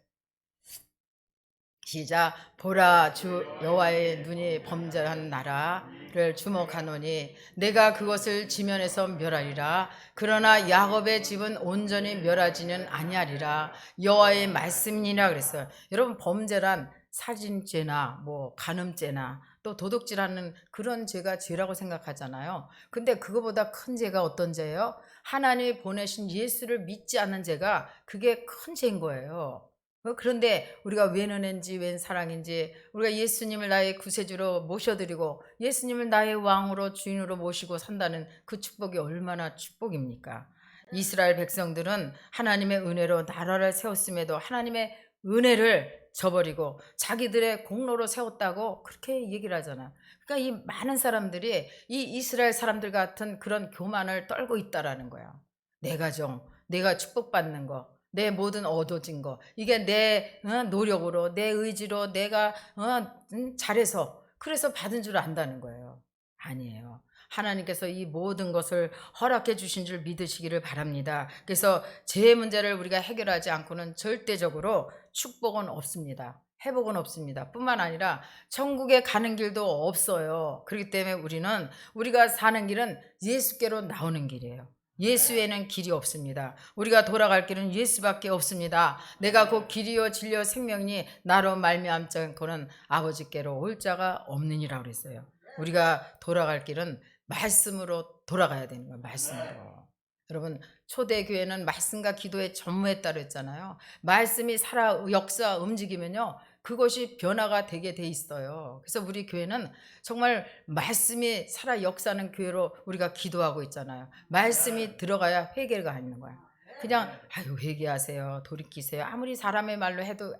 시작. 보라, 주 여호와의 눈이 범죄한 나라를 주목하노니 내가 그것을 지면에서 멸하리라. 그러나 야곱의 집은 온전히 멸하지는 아니하리라. 여호와의 말씀이니라 그랬어요. 여러분, 범죄란 살인죄나 뭐 간음죄나 또 도둑질하는 그런 죄가 죄라고 생각하잖아요. 근데 그거보다 큰 죄가 어떤 죄예요? 하나님이 보내신 예수를 믿지 않는 죄가 그게 큰 죄인 거예요. 그런데 우리가 웬 은혜인지 웬 사랑인지 우리가 예수님을 나의 구세주로 모셔드리고 예수님을 나의 왕으로 주인으로 모시고 산다는 그 축복이 얼마나 축복입니까? 이스라엘 백성들은 하나님의 은혜로 나라를 세웠음에도 하나님의 은혜를 저버리고 자기들의 공로로 세웠다고 그렇게 얘기를 하잖아. 그러니까 이 많은 사람들이 이 이스라엘 사람들 같은 그런 교만을 떨고 있다라는 거야. 내 가정, 내가 축복받는 거, 내 모든 얻어진 거, 이게 내 노력으로, 내 의지로 내가 잘해서 그래서 받은 줄 안다는 거예요. 아니에요. 하나님께서 이 모든 것을 허락해 주신 줄 믿으시기를 바랍니다. 그래서 죄의 문제를 우리가 해결하지 않고는 절대적으로 축복은 없습니다. 회복은 없습니다. 뿐만 아니라 천국에 가는 길도 없어요. 그렇기 때문에 우리가 사는 길은 예수께로 나오는 길이에요. 예수 외에는 길이 없습니다. 우리가 돌아갈 길은 예수밖에 없습니다. 내가 곧 길이요 진리요 생명이니 나로 말미암지 않고는 아버지께로 올 자가 없느니라 그랬어요. 우리가 돌아갈 길은 말씀으로 돌아가야 되는 거예요. 말씀으로. 여러분, 초대교회는 말씀과 기도에 전무했다 그랬잖아요. 말씀이 살아 역사 움직이면요, 그것이 변화가 되게 돼 있어요. 그래서 우리 교회는 정말 말씀이 살아 역사하는 교회로 우리가 기도하고 있잖아요. 말씀이 들어가야 회개가 있는 거야. 그냥 아유 회개하세요, 돌이키세요, 아무리 사람의 말로 해도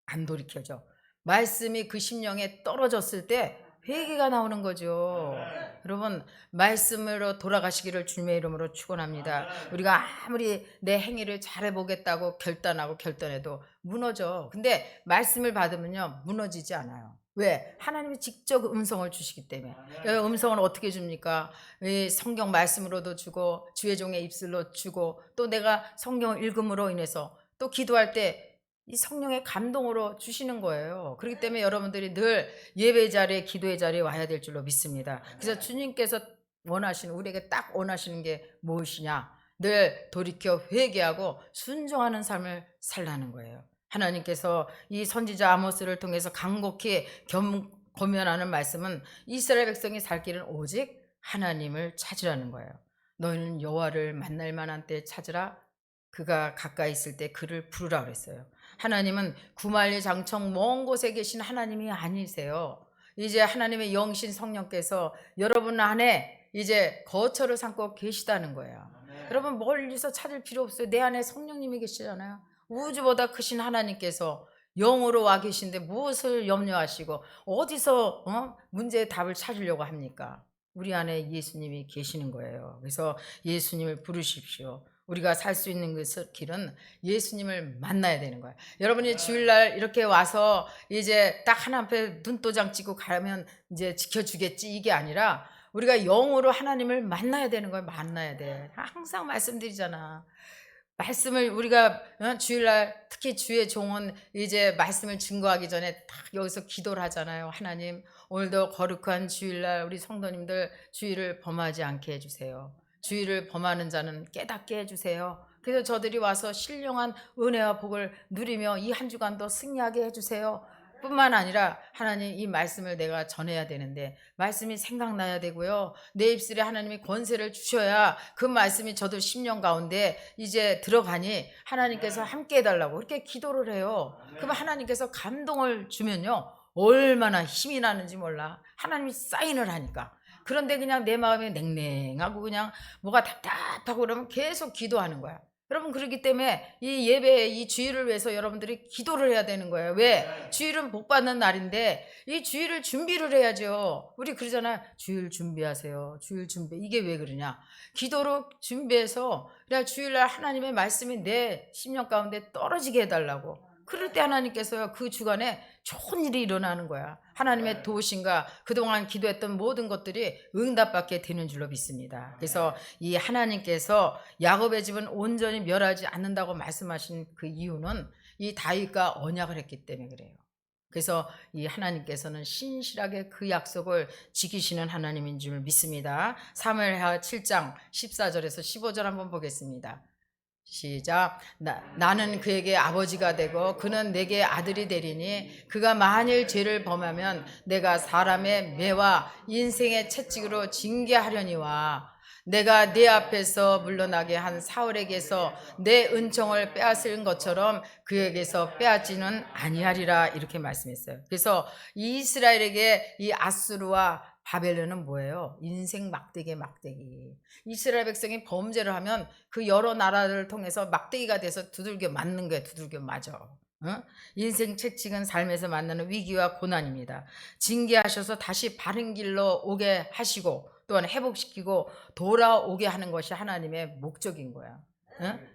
안 돌이켜져. 말씀이 그 심령에 떨어졌을 때 회개가 나오는 거죠. 여러분, 말씀으로 돌아가시기를 주님의 이름으로 축원합니다. 우리가 아무리 내 행위를 잘해보겠다고 결단해도 무너져. 근데 말씀을 받으면요, 무너지지 않아요. 왜? 하나님이 직접 음성을 주시기 때문에. 음성을 어떻게 줍니까? 이 성경 말씀으로도 주고 주의 종의 입술로 주고 또 내가 성경을 읽음으로 인해서 또 기도할 때 이 성령의 감동으로 주시는 거예요. 그렇기 때문에 여러분들이 늘 예배 자리에, 기도의 자리에 와야 될 줄로 믿습니다. 그래서 주님께서 우리에게 딱 원하시는 게 무엇이냐? 늘 돌이켜 회개하고 순종하는 삶을 살라는 거예요. 하나님께서 이 선지자 아모스를 통해서 간곡히 권면하는 말씀은 이스라엘 백성이 살 길은 오직 하나님을 찾으라는 거예요. 너희는 여호와를 만날 만한 때 찾으라. 그가 가까이 있을 때 그를 부르라 그랬어요. 하나님은 구말리 장청 먼 곳에 계신 하나님이 아니세요. 이제 하나님의 영신 성령께서 여러분 안에 이제 거처를 삼고 계시다는 거예요. 여러분 멀리서 찾을 필요 없어요. 내 안에 성령님이 계시잖아요. 우주보다 크신 하나님께서 영으로 와 계신데 무엇을 염려하시고 어디서 문제의 답을 찾으려고 합니까? 우리 안에 예수님이 계시는 거예요. 그래서 예수님을 부르십시오. 우리가 살 수 있는 그 길은 예수님을 만나야 되는 거예요. 여러분이 주일날 이렇게 와서 이제 딱 하나 앞에 눈도장 찍고 가면 이제 지켜주겠지 이게 아니라 우리가 영으로 하나님을 만나야 되는 거예요. 만나야 돼. 항상 말씀드리잖아. 말씀을 우리가 주일날 특히 주의 종은 이제 말씀을 증거하기 전에 딱 여기서 기도를 하잖아요. 하나님, 오늘도 거룩한 주일날 우리 성도님들 주일을 범하지 않게 해주세요. 주의를 범하는 자는 깨닫게 해주세요. 그래서 저들이 와서 신령한 은혜와 복을 누리며 이 한 주간도 승리하게 해주세요. 뿐만 아니라 하나님 이 말씀을 내가 전해야 되는데 말씀이 생각나야 되고요. 내 입술에 하나님이 권세를 주셔야 그 말씀이 저도 심령 가운데 이제 들어가니 하나님께서 함께 해달라고 그렇게 기도를 해요. 그러면 하나님께서 감동을 주면요, 얼마나 힘이 나는지 몰라. 하나님이 사인을 하니까. 그런데 그냥 내 마음이 냉랭하고 그냥 뭐가 답답하고 그러면 계속 기도하는 거야. 여러분, 그렇기 때문에 이 예배, 이 주일을 위해서 여러분들이 기도를 해야 되는 거예요. 왜? 주일은 복 받는 날인데 이 주일을 준비를 해야죠. 우리 그러잖아요. 주일 준비하세요. 주일 준비. 이게 왜 그러냐? 기도로 준비해서 그냥 주일날 하나님의 말씀이 내 심령 가운데 떨어지게 해달라고. 그럴 때 하나님께서요, 그 주간에 좋은 일이 일어나는 거야. 하나님의 도우심과 그동안 기도했던 모든 것들이 응답받게 되는 줄로 믿습니다. 그래서 이 하나님께서 야곱의 집은 온전히 멸하지 않는다고 말씀하신 그 이유는 이 다윗과 언약을 했기 때문에 그래요. 그래서 이 하나님께서는 신실하게 그 약속을 지키시는 하나님인 줄 믿습니다. 사무엘하 7장 14절에서 15절 한번 보겠습니다. 시작. 나는 그에게 아버지가 되고 그는 내게 아들이 되리니 그가 만일 죄를 범하면 내가 사람의 매와 인생의 채찍으로 징계하려니와 내가 네 앞에서 물러나게 한 사울에게서 내 은총을 빼앗은 것처럼 그에게서 빼앗지는 아니하리라 이렇게 말씀했어요. 그래서 이스라엘에게 이 아수르와 바벨론은 뭐예요? 인생 막대기. 이스라엘 백성이 범죄를 하면 그 여러 나라를 통해서 막대기가 돼서 두들겨 맞는 거예요. 두들겨 맞아. 인생 채찍은 삶에서 만나는 위기와 고난입니다. 징계하셔서 다시 바른 길로 오게 하시고 또한 회복시키고 돌아오게 하는 것이 하나님의 목적인 거야.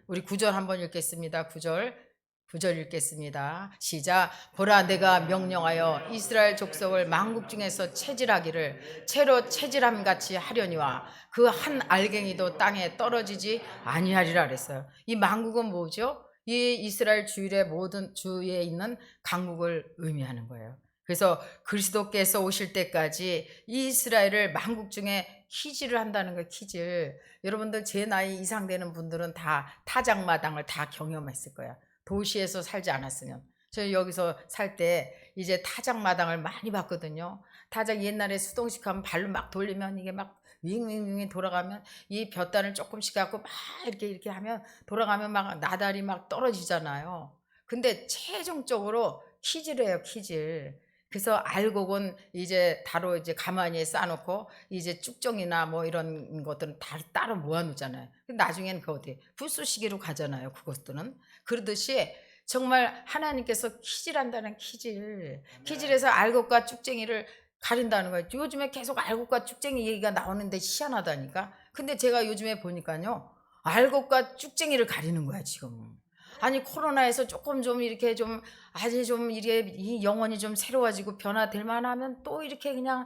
우리 9절 한번 읽겠습니다. 9절 읽겠습니다. 시작. 보라, 내가 명령하여 이스라엘 족속을 만국 중에서 체질하기를 채로 체질함 같이 하려니와 그 한 알갱이도 땅에 떨어지지 아니하리라 그랬어요. 이 만국은 뭐죠? 이 이스라엘 주일의 모든 주에 있는 강국을 의미하는 거예요. 그래서 그리스도께서 오실 때까지 이 이스라엘을 만국 중에 키즈를 한다는 거예요. 키즈. 여러분들 제 나이 이상 되는 분들은 다 타작마당을 다 경험했을 거야. 도시에서 살지 않았으면. 저 여기서 살 때 이제 타작마당을 많이 봤거든요. 타작 옛날에 수동식 하면 발로 막 돌리면 이게 막 윙윙윙 돌아가면 이 볕단을 조금씩 갖고 막 이렇게 하면 돌아가면 막 나달이 막 떨어지잖아요. 근데 최종적으로 키즈래요, 키즈. 그래서 알곡은 이제 따로 이제 가만히 쌓아놓고 이제 쭉정이나 뭐 이런 것들은 다 따로 모아놓잖아요. 근데 나중에는 그 어디 불쏘시개로 가잖아요. 그것들은 그러듯이 정말 하나님께서 키질한다는 키질, 키질에서 알곡과 쭉쟁이를 가린다는 거예요. 요즘에 계속 알곡과 쭉쟁이 얘기가 나오는데 희한하다니까. 근데 제가 요즘에 보니까요, 알곡과 쭉쟁이를 가리는 거야 지금. 아니 코로나에서 조금 좀 이렇게 좀 아주 좀 이게 이 영혼이 좀 새로워지고 변화될 만하면 또 이렇게 그냥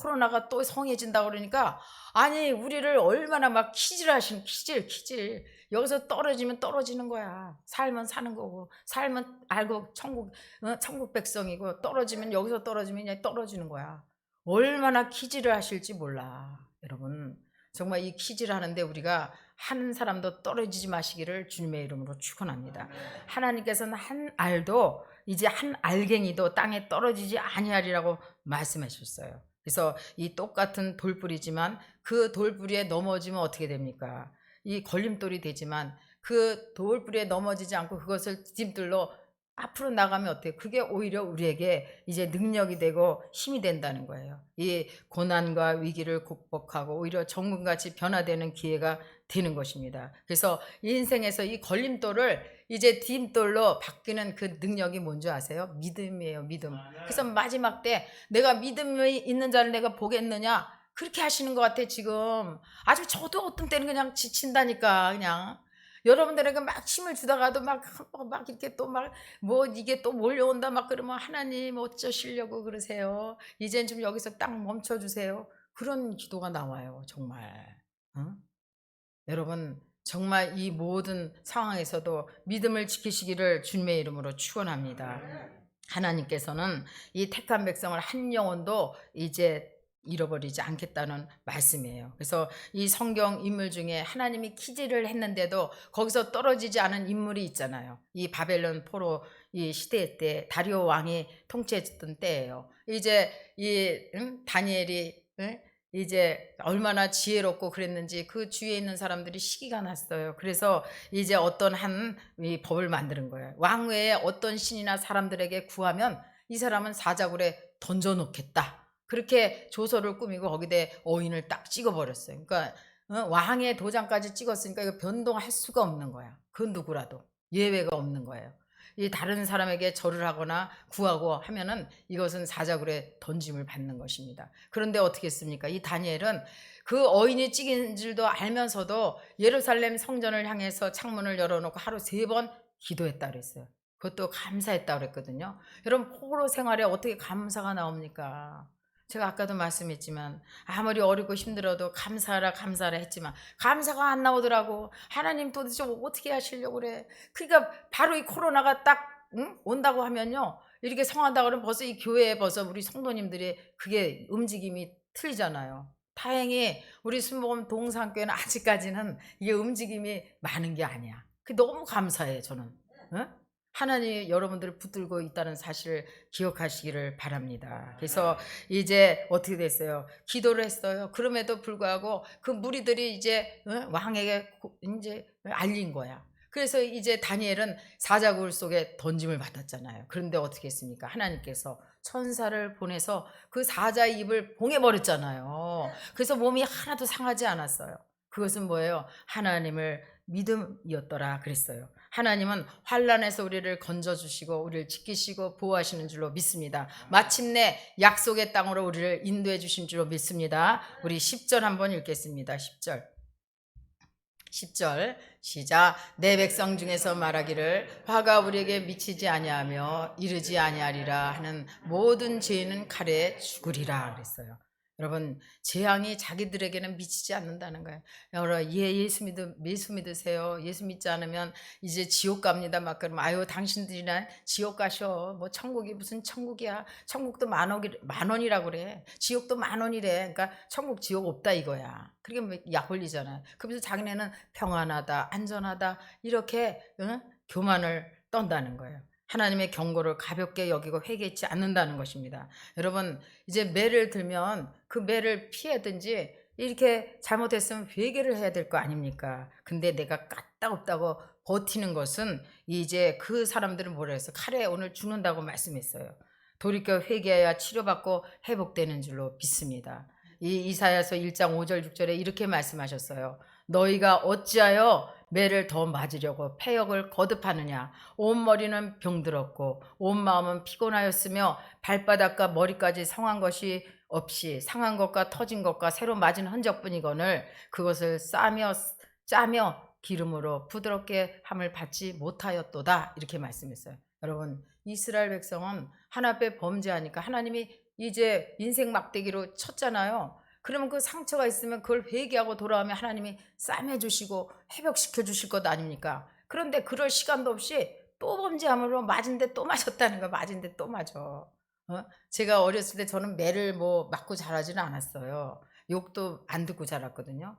코로나가 또 성해진다 그러니까 아니 우리를 얼마나 막 키질하시는 키질 여기서 떨어지면 떨어지는 거야. 살면 사는 거고 살면 알고 천국 백성이고 떨어지면 여기서 떨어지면 그냥 떨어지는 거야. 얼마나 키질을 하실지 몰라 여러분. 정말 이 키질 하는데 우리가 한 사람도 떨어지지 마시기를 주님의 이름으로 축원합니다. 하나님께서는 한 알도 이제 한 알갱이도 땅에 떨어지지 아니하리라고 말씀하셨어요. 그래서 이 똑같은 돌뿌리지만 그 돌뿌리에 넘어지면 어떻게 됩니까? 이 걸림돌이 되지만 그 돌뿌리에 넘어지지 않고 그것을 디딤돌로 앞으로 나가면 어때요? 그게 오히려 우리에게 이제 능력이 되고 힘이 된다는 거예요. 이 고난과 위기를 극복하고 오히려 정금같이 변화되는 기회가 되는 것입니다. 그래서 인생에서 이 걸림돌을 이제 디딤돌로 바뀌는 그 능력이 뭔지 아세요? 믿음이에요. 믿음. 그래서 마지막 때 내가 믿음이 있는 자를 내가 보겠느냐? 그렇게 하시는 것 같아 지금. 아주 저도 어떤 때는 그냥 지친다니까 그냥. 여러분들에게 막 힘을 주다가도 막 이렇게 또 막 뭐 이게 또 몰려온다 막 그러면 하나님 어쩌시려고 그러세요? 이젠 좀 여기서 딱 멈춰주세요. 그런 기도가 나와요 정말. 응? 여러분 정말 이 모든 상황에서도 믿음을 지키시기를 주님의 이름으로 축원합니다. 하나님께서는 이 택한 백성을 한 영혼도 이제 잃어버리지 않겠다는 말씀이에요. 그래서 이 성경 인물 중에 하나님이 키질을 했는데도 거기서 떨어지지 않은 인물이 있잖아요. 이 바벨론 포로 이 시대 때 다리오 왕이 통치했던 때예요. 이제 이 다니엘이 이제 얼마나 지혜롭고 그랬는지 그 주위에 있는 사람들이 시기가 났어요. 그래서 이제 어떤 한 이 법을 만드는 거예요. 왕 외에 어떤 신이나 사람들에게 구하면 이 사람은 사자굴에 던져놓겠다. 그렇게 조서를 꾸미고 거기다 어인을 딱 찍어버렸어요. 그러니까 왕의 도장까지 찍었으니까 이거 변동할 수가 없는 거야. 그 누구라도 예외가 없는 거예요. 이 다른 사람에게 절을 하거나 구하고 하면은 이것은 사자굴에 던짐을 받는 것입니다. 그런데 어떻게 했습니까? 이 다니엘은 그 어인이 찍인 줄도 알면서도 예루살렘 성전을 향해서 창문을 열어놓고 하루 3번 기도했다 그랬어요. 그것도 감사했다 그랬거든요. 여러분 포로 생활에 어떻게 감사가 나옵니까? 제가 아까도 말씀했지만 아무리 어렵고 힘들어도 감사하라 했지만 감사가 안 나오더라고. 하나님 도대체 어떻게 하시려고 그래. 그러니까 바로 이 코로나가 딱 온다고 하면요. 이렇게 성한다 그러면 벌써 이 교회에 벌써 우리 성도님들이 그게 움직임이 틀리잖아요. 다행히 우리 순복음 동산교회는 아직까지는 이게 움직임이 많은 게 아니야. 그 너무 감사해 저는. 응? 하나님이 여러분들을 붙들고 있다는 사실을 기억하시기를 바랍니다. 그래서 이제 어떻게 됐어요? 기도를 했어요. 그럼에도 불구하고 그 무리들이 이제 왕에게 이제 알린 거야. 그래서 이제 다니엘은 사자굴 속에 던짐을 받았잖아요. 그런데 어떻게 했습니까? 하나님께서 천사를 보내서 그 사자의 입을 봉해버렸잖아요. 그래서 몸이 하나도 상하지 않았어요. 그것은 뭐예요? 하나님을 믿음이었더라 그랬어요. 하나님은 환난에서 우리를 건져주시고 우리를 지키시고 보호하시는 줄로 믿습니다. 마침내 약속의 땅으로 우리를 인도해 주신 줄로 믿습니다. 우리 10절 한번 읽겠습니다. 10절 시작. 내 백성 중에서 말하기를 화가 우리에게 미치지 아니하며 이르지 아니하리라 하는 모든 죄인은 칼에 죽으리라 그랬어요. 여러분, 재앙이 자기들에게는 미치지 않는다는 거예요. 여러분, 예수 믿으세요. 예수 믿지 않으면 이제 지옥 갑니다. 막 그러면 아유 당신들이나 지옥 가셔. 뭐 천국이 무슨 천국이야. 천국도 만 원이라고 그래. 지옥도 만 원이래. 그러니까 천국 지옥 없다 이거야. 그게 뭐 약 올리잖아요. 그러면서 자기네는 평안하다, 안전하다 이렇게 교만을 떤다는 거예요. 하나님의 경고를 가볍게 여기고 회개치 않는다는 것입니다. 여러분, 이제 매를 들면 그 매를 피하든지 이렇게 잘못했으면 회개를 해야 될 거 아닙니까? 근데 내가 까딱없다고 버티는 것은 이제 그 사람들은 뭐라 했어? 칼에 오늘 죽는다고 말씀했어요. 돌이켜 회개해야 치료받고 회복되는 줄로 믿습니다. 이 이사야서 1장 5절 6절에 이렇게 말씀하셨어요. 너희가 어찌하여 매를 더 맞으려고 패역을 거듭하느냐. 온 머리는 병들었고 온 마음은 피곤하였으며 발바닥과 머리까지 상한 것이 없이 상한 것과 터진 것과 새로 맞은 흔적뿐이거늘 그것을 짜며 기름으로 부드럽게 함을 받지 못하였도다. 이렇게 말씀했어요. 여러분, 이스라엘 백성은 하나님 앞에 범죄하니까 하나님이 이제 인생 막대기로 쳤잖아요. 그러면 그 상처가 있으면 그걸 회개하고 돌아오면 하나님이 싸매주시고 회복시켜 주실 것 아닙니까? 그런데 그럴 시간도 없이 또 범죄함으로 맞은데 또 맞았다는 거야. 맞은데 또 맞아. 제가 어렸을 때 저는 매를 뭐 맞고 자라지는 않았어요. 욕도 안 듣고 자랐거든요.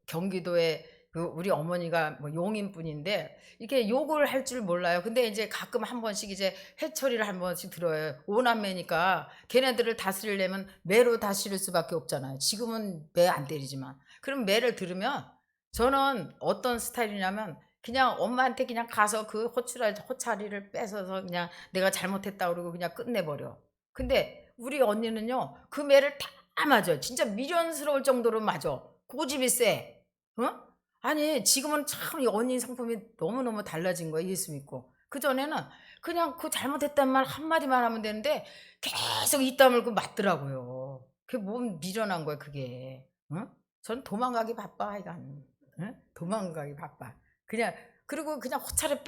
경기도에 그 우리 어머니가 뭐 용인분인데 이렇게 욕을 할 줄 몰라요. 근데 이제 가끔 한 번씩 이제 회초리를 한 번씩 들어요. 오남매니까 걔네들을 다스리려면 매로 다스릴 수밖에 없잖아요. 지금은 매 안 때리지만. 그럼 매를 들으면 저는 어떤 스타일이냐면 그냥 엄마한테 그냥 가서 그 호차리를 뺏어서 그냥 내가 잘못했다 그러고 그냥 끝내버려. 근데 우리 언니는요 그 매를 다 맞아. 진짜 미련스러울 정도로 맞아. 고집이 세. 어? 아니 지금은 참 이 언니 성품이 너무너무 달라진 거야. 예수 믿고. 그전에는 그냥 그 잘못했단 말 한마디만 하면 되는데 계속 입 다물고 맞더라고요. 그게 몸 미련한 거야 그게. 응? 전 도망가기 바빠 하여간. 응? 도망가기 바빠. 그냥 그리고 그냥 호차를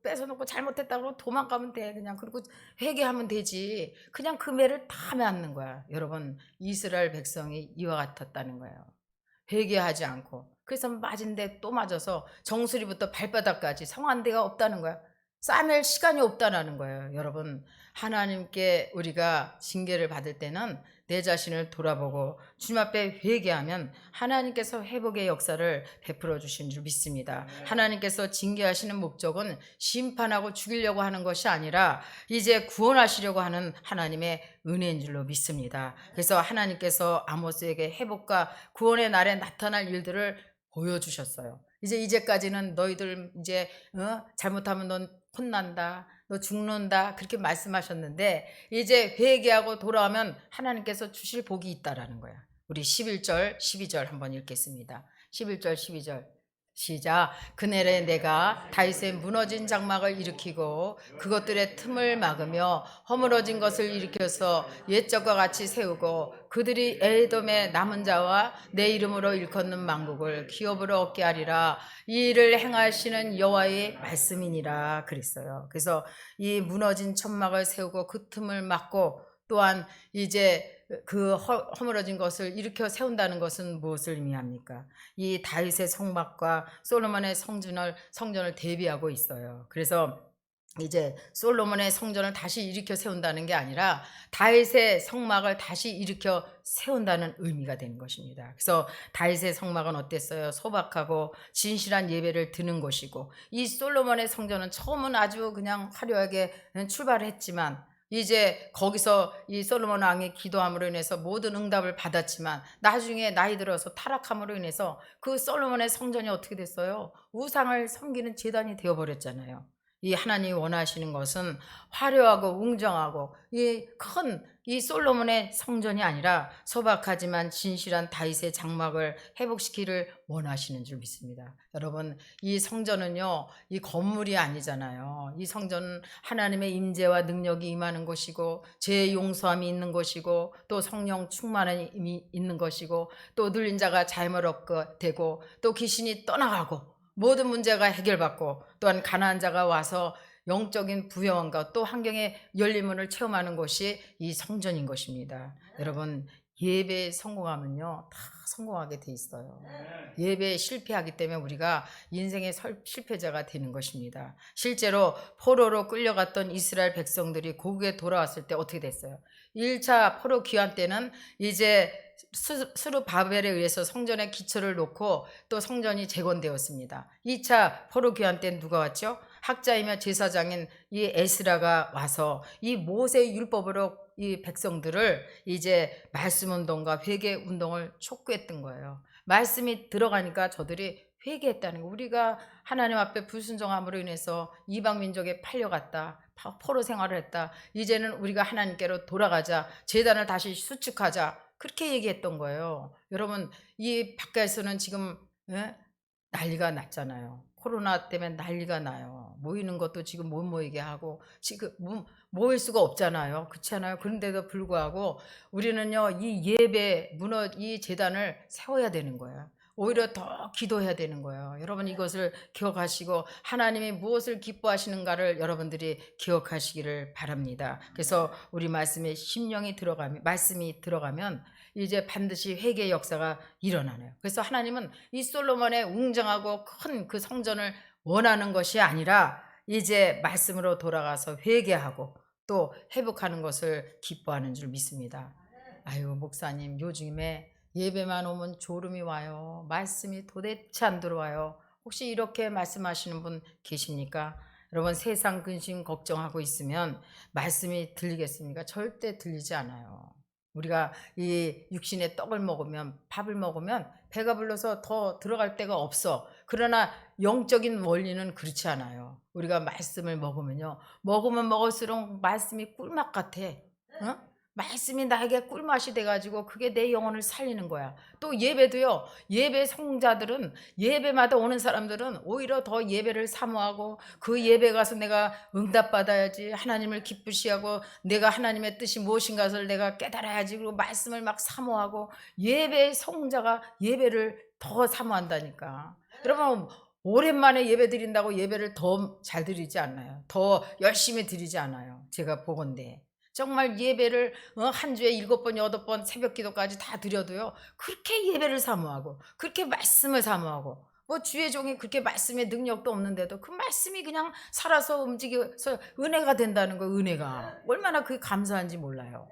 뺏어놓고 잘못했다고 도망가면 돼. 그냥 그리고 회개하면 되지. 그냥 그 매를 다 맞는 거야. 여러분, 이스라엘 백성이 이와 같았다는 거예요. 회개하지 않고. 그래서 맞은데 또 맞아서 정수리부터 발바닥까지 상한 데가 없다는 거야. 싸맬 시간이 없다는 거예요. 여러분, 하나님께 우리가 징계를 받을 때는 내 자신을 돌아보고 주님 앞에 회개하면 하나님께서 회복의 역사를 베풀어 주신 줄 믿습니다. 하나님께서 징계하시는 목적은 심판하고 죽이려고 하는 것이 아니라 이제 구원하시려고 하는 하나님의 은혜인 줄로 믿습니다. 그래서 하나님께서 아모스에게 회복과 구원의 날에 나타날 일들을 보여주셨어요. 이제까지는 너희들 이제 잘못하면 넌 혼난다. 너 죽는다. 그렇게 말씀하셨는데 이제 회개하고 돌아오면 하나님께서 주실 복이 있다라는 거야. 우리 11절, 12절 한번 읽겠습니다. 11절, 12절. 시작. 그날에 내가 다윗의 무너진 장막을 일으키고 그것들의 틈을 막으며 허물어진 것을 일으켜서 옛적과 같이 세우고 그들이 에돔의 남은 자와 내 이름으로 일컫는 만국을 기업으로 얻게 하리라. 이 일을 행하시는 여호와의 말씀이니라 그랬어요. 그래서 이 무너진 천막을 세우고 그 틈을 막고 또한 이제 그 허물어진 것을 일으켜 세운다는 것은 무엇을 의미합니까? 이 다윗의 성막과 솔로몬의 성전을 대비하고 있어요. 그래서 이제 솔로몬의 성전을 다시 일으켜 세운다는 게 아니라 다윗의 성막을 다시 일으켜 세운다는 의미가 되는 것입니다. 그래서 다윗의 성막은 어땠어요? 소박하고 진실한 예배를 드는 것이고 이 솔로몬의 성전은 처음은 아주 그냥 화려하게 출발했지만 이제 거기서 이 솔로몬 왕의 기도함으로 인해서 모든 응답을 받았지만 나중에 나이 들어서 타락함으로 인해서 그 솔로몬의 성전이 어떻게 됐어요? 우상을 섬기는 제단이 되어버렸잖아요. 이 하나님이 원하시는 것은 화려하고 웅장하고 이 솔로몬의 성전이 아니라 소박하지만 진실한 다윗의 장막을 회복시키기를 원하시는 줄 믿습니다. 여러분, 이 성전은요, 이 건물이 아니잖아요. 이 성전은 하나님의 임재와 능력이 임하는 곳이고 죄의 용서함이 있는 곳이고 또 성령 충만함이 있는 것이고 또 눌린 자가 자유를 얻게 되고 또 귀신이 떠나가고 모든 문제가 해결받고 또한 가난한 자가 와서 영적인 부여함과 또 환경의 열림을 체험하는 것이 이 성전인 것입니다. 여러분, 예배에 성공하면요 다 성공하게 돼 있어요. 예배에 실패하기 때문에 우리가 인생의 실패자가 되는 것입니다. 실제로 포로로 끌려갔던 이스라엘 백성들이 고국에 돌아왔을 때 어떻게 됐어요? 1차 포로 귀환 때는 이제 스룹바벨에 의해서 성전의 기초를 놓고 또 성전이 재건되었습니다. 2차 포로 귀환 때는 누가 왔죠? 학자이며 제사장인 이 에스라가 와서 이 모세 율법으로 이 백성들을 이제 말씀 운동과 회개 운동을 촉구했던 거예요. 말씀이 들어가니까 저들이 회개했다는 거. 우리가 하나님 앞에 불순종함으로 인해서 이방 민족에 팔려갔다. 포로 생활을 했다. 이제는 우리가 하나님께로 돌아가자. 제단을 다시 수축하자. 그렇게 얘기했던 거예요. 여러분, 이 밖에서는 지금 난리가 났잖아요. 코로나 때문에 난리가 나요. 모이는 것도 지금 못 모이게 하고 지금 모일 수가 없잖아요. 그렇지 않아요? 그런데도 불구하고 우리는요 이 예배 이 제단을 세워야 되는 거예요. 오히려 더 기도해야 되는 거예요. 여러분 이것을 기억하시고 하나님이 무엇을 기뻐하시는가를 여러분들이 기억하시기를 바랍니다. 그래서 우리 말씀에 말씀이 들어가면 이제 반드시 회개의 역사가 일어나네요. 그래서 하나님은 이 솔로몬의 웅장하고 큰 그 성전을 원하는 것이 아니라 이제 말씀으로 돌아가서 회개하고 또 회복하는 것을 기뻐하는 줄 믿습니다. 아유 목사님 요즘에 예배만 오면 졸음이 와요. 말씀이 도대체 안 들어와요. 혹시 이렇게 말씀하시는 분 계십니까? 여러분 세상 근심 걱정하고 있으면 말씀이 들리겠습니까? 절대 들리지 않아요. 우리가 이 육신의 떡을 먹으면 밥을 먹으면 배가 불러서 더 들어갈 데가 없어. 그러나 영적인 원리는 그렇지 않아요. 우리가 말씀을 먹으면요 먹으면 먹을수록 말씀이 꿀맛 같아. 말씀이 나에게 꿀맛이 돼가지고 그게 내 영혼을 살리는 거야. 또 예배도요. 예배 성자들은 예배마다 오는 사람들은 오히려 더 예배를 사모하고 그 예배 가서 내가 응답받아야지 하나님을 기쁘시하고 내가 하나님의 뜻이 무엇인가를 내가 깨달아야지 그리고 말씀을 막 사모하고 예배 성자가 예배를 더 사모한다니까. 여러분 오랜만에 예배 드린다고 예배를 더 잘 드리지 않아요. 더 열심히 드리지 않아요. 제가 보건대 정말 예배를 한 주에 7번, 8번 새벽 기도까지 다 드려도요. 그렇게 예배를 사모하고 그렇게 말씀을 사모하고 뭐 주의 종이 그렇게 말씀의 능력도 없는데도 그 말씀이 그냥 살아서 움직여서 은혜가 된다는 거예요. 은혜가. 얼마나 그게 감사한지 몰라요.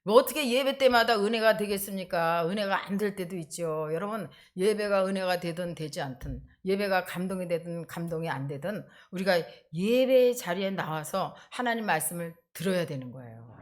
뭐 어떻게 예배 때마다 은혜가 되겠습니까? 은혜가 안 될 때도 있죠. 여러분 예배가 은혜가 되든 되지 않든 예배가 감동이 되든 감동이 안 되든 우리가 예배 자리에 나와서 하나님 말씀을 들어야 되는 거예요.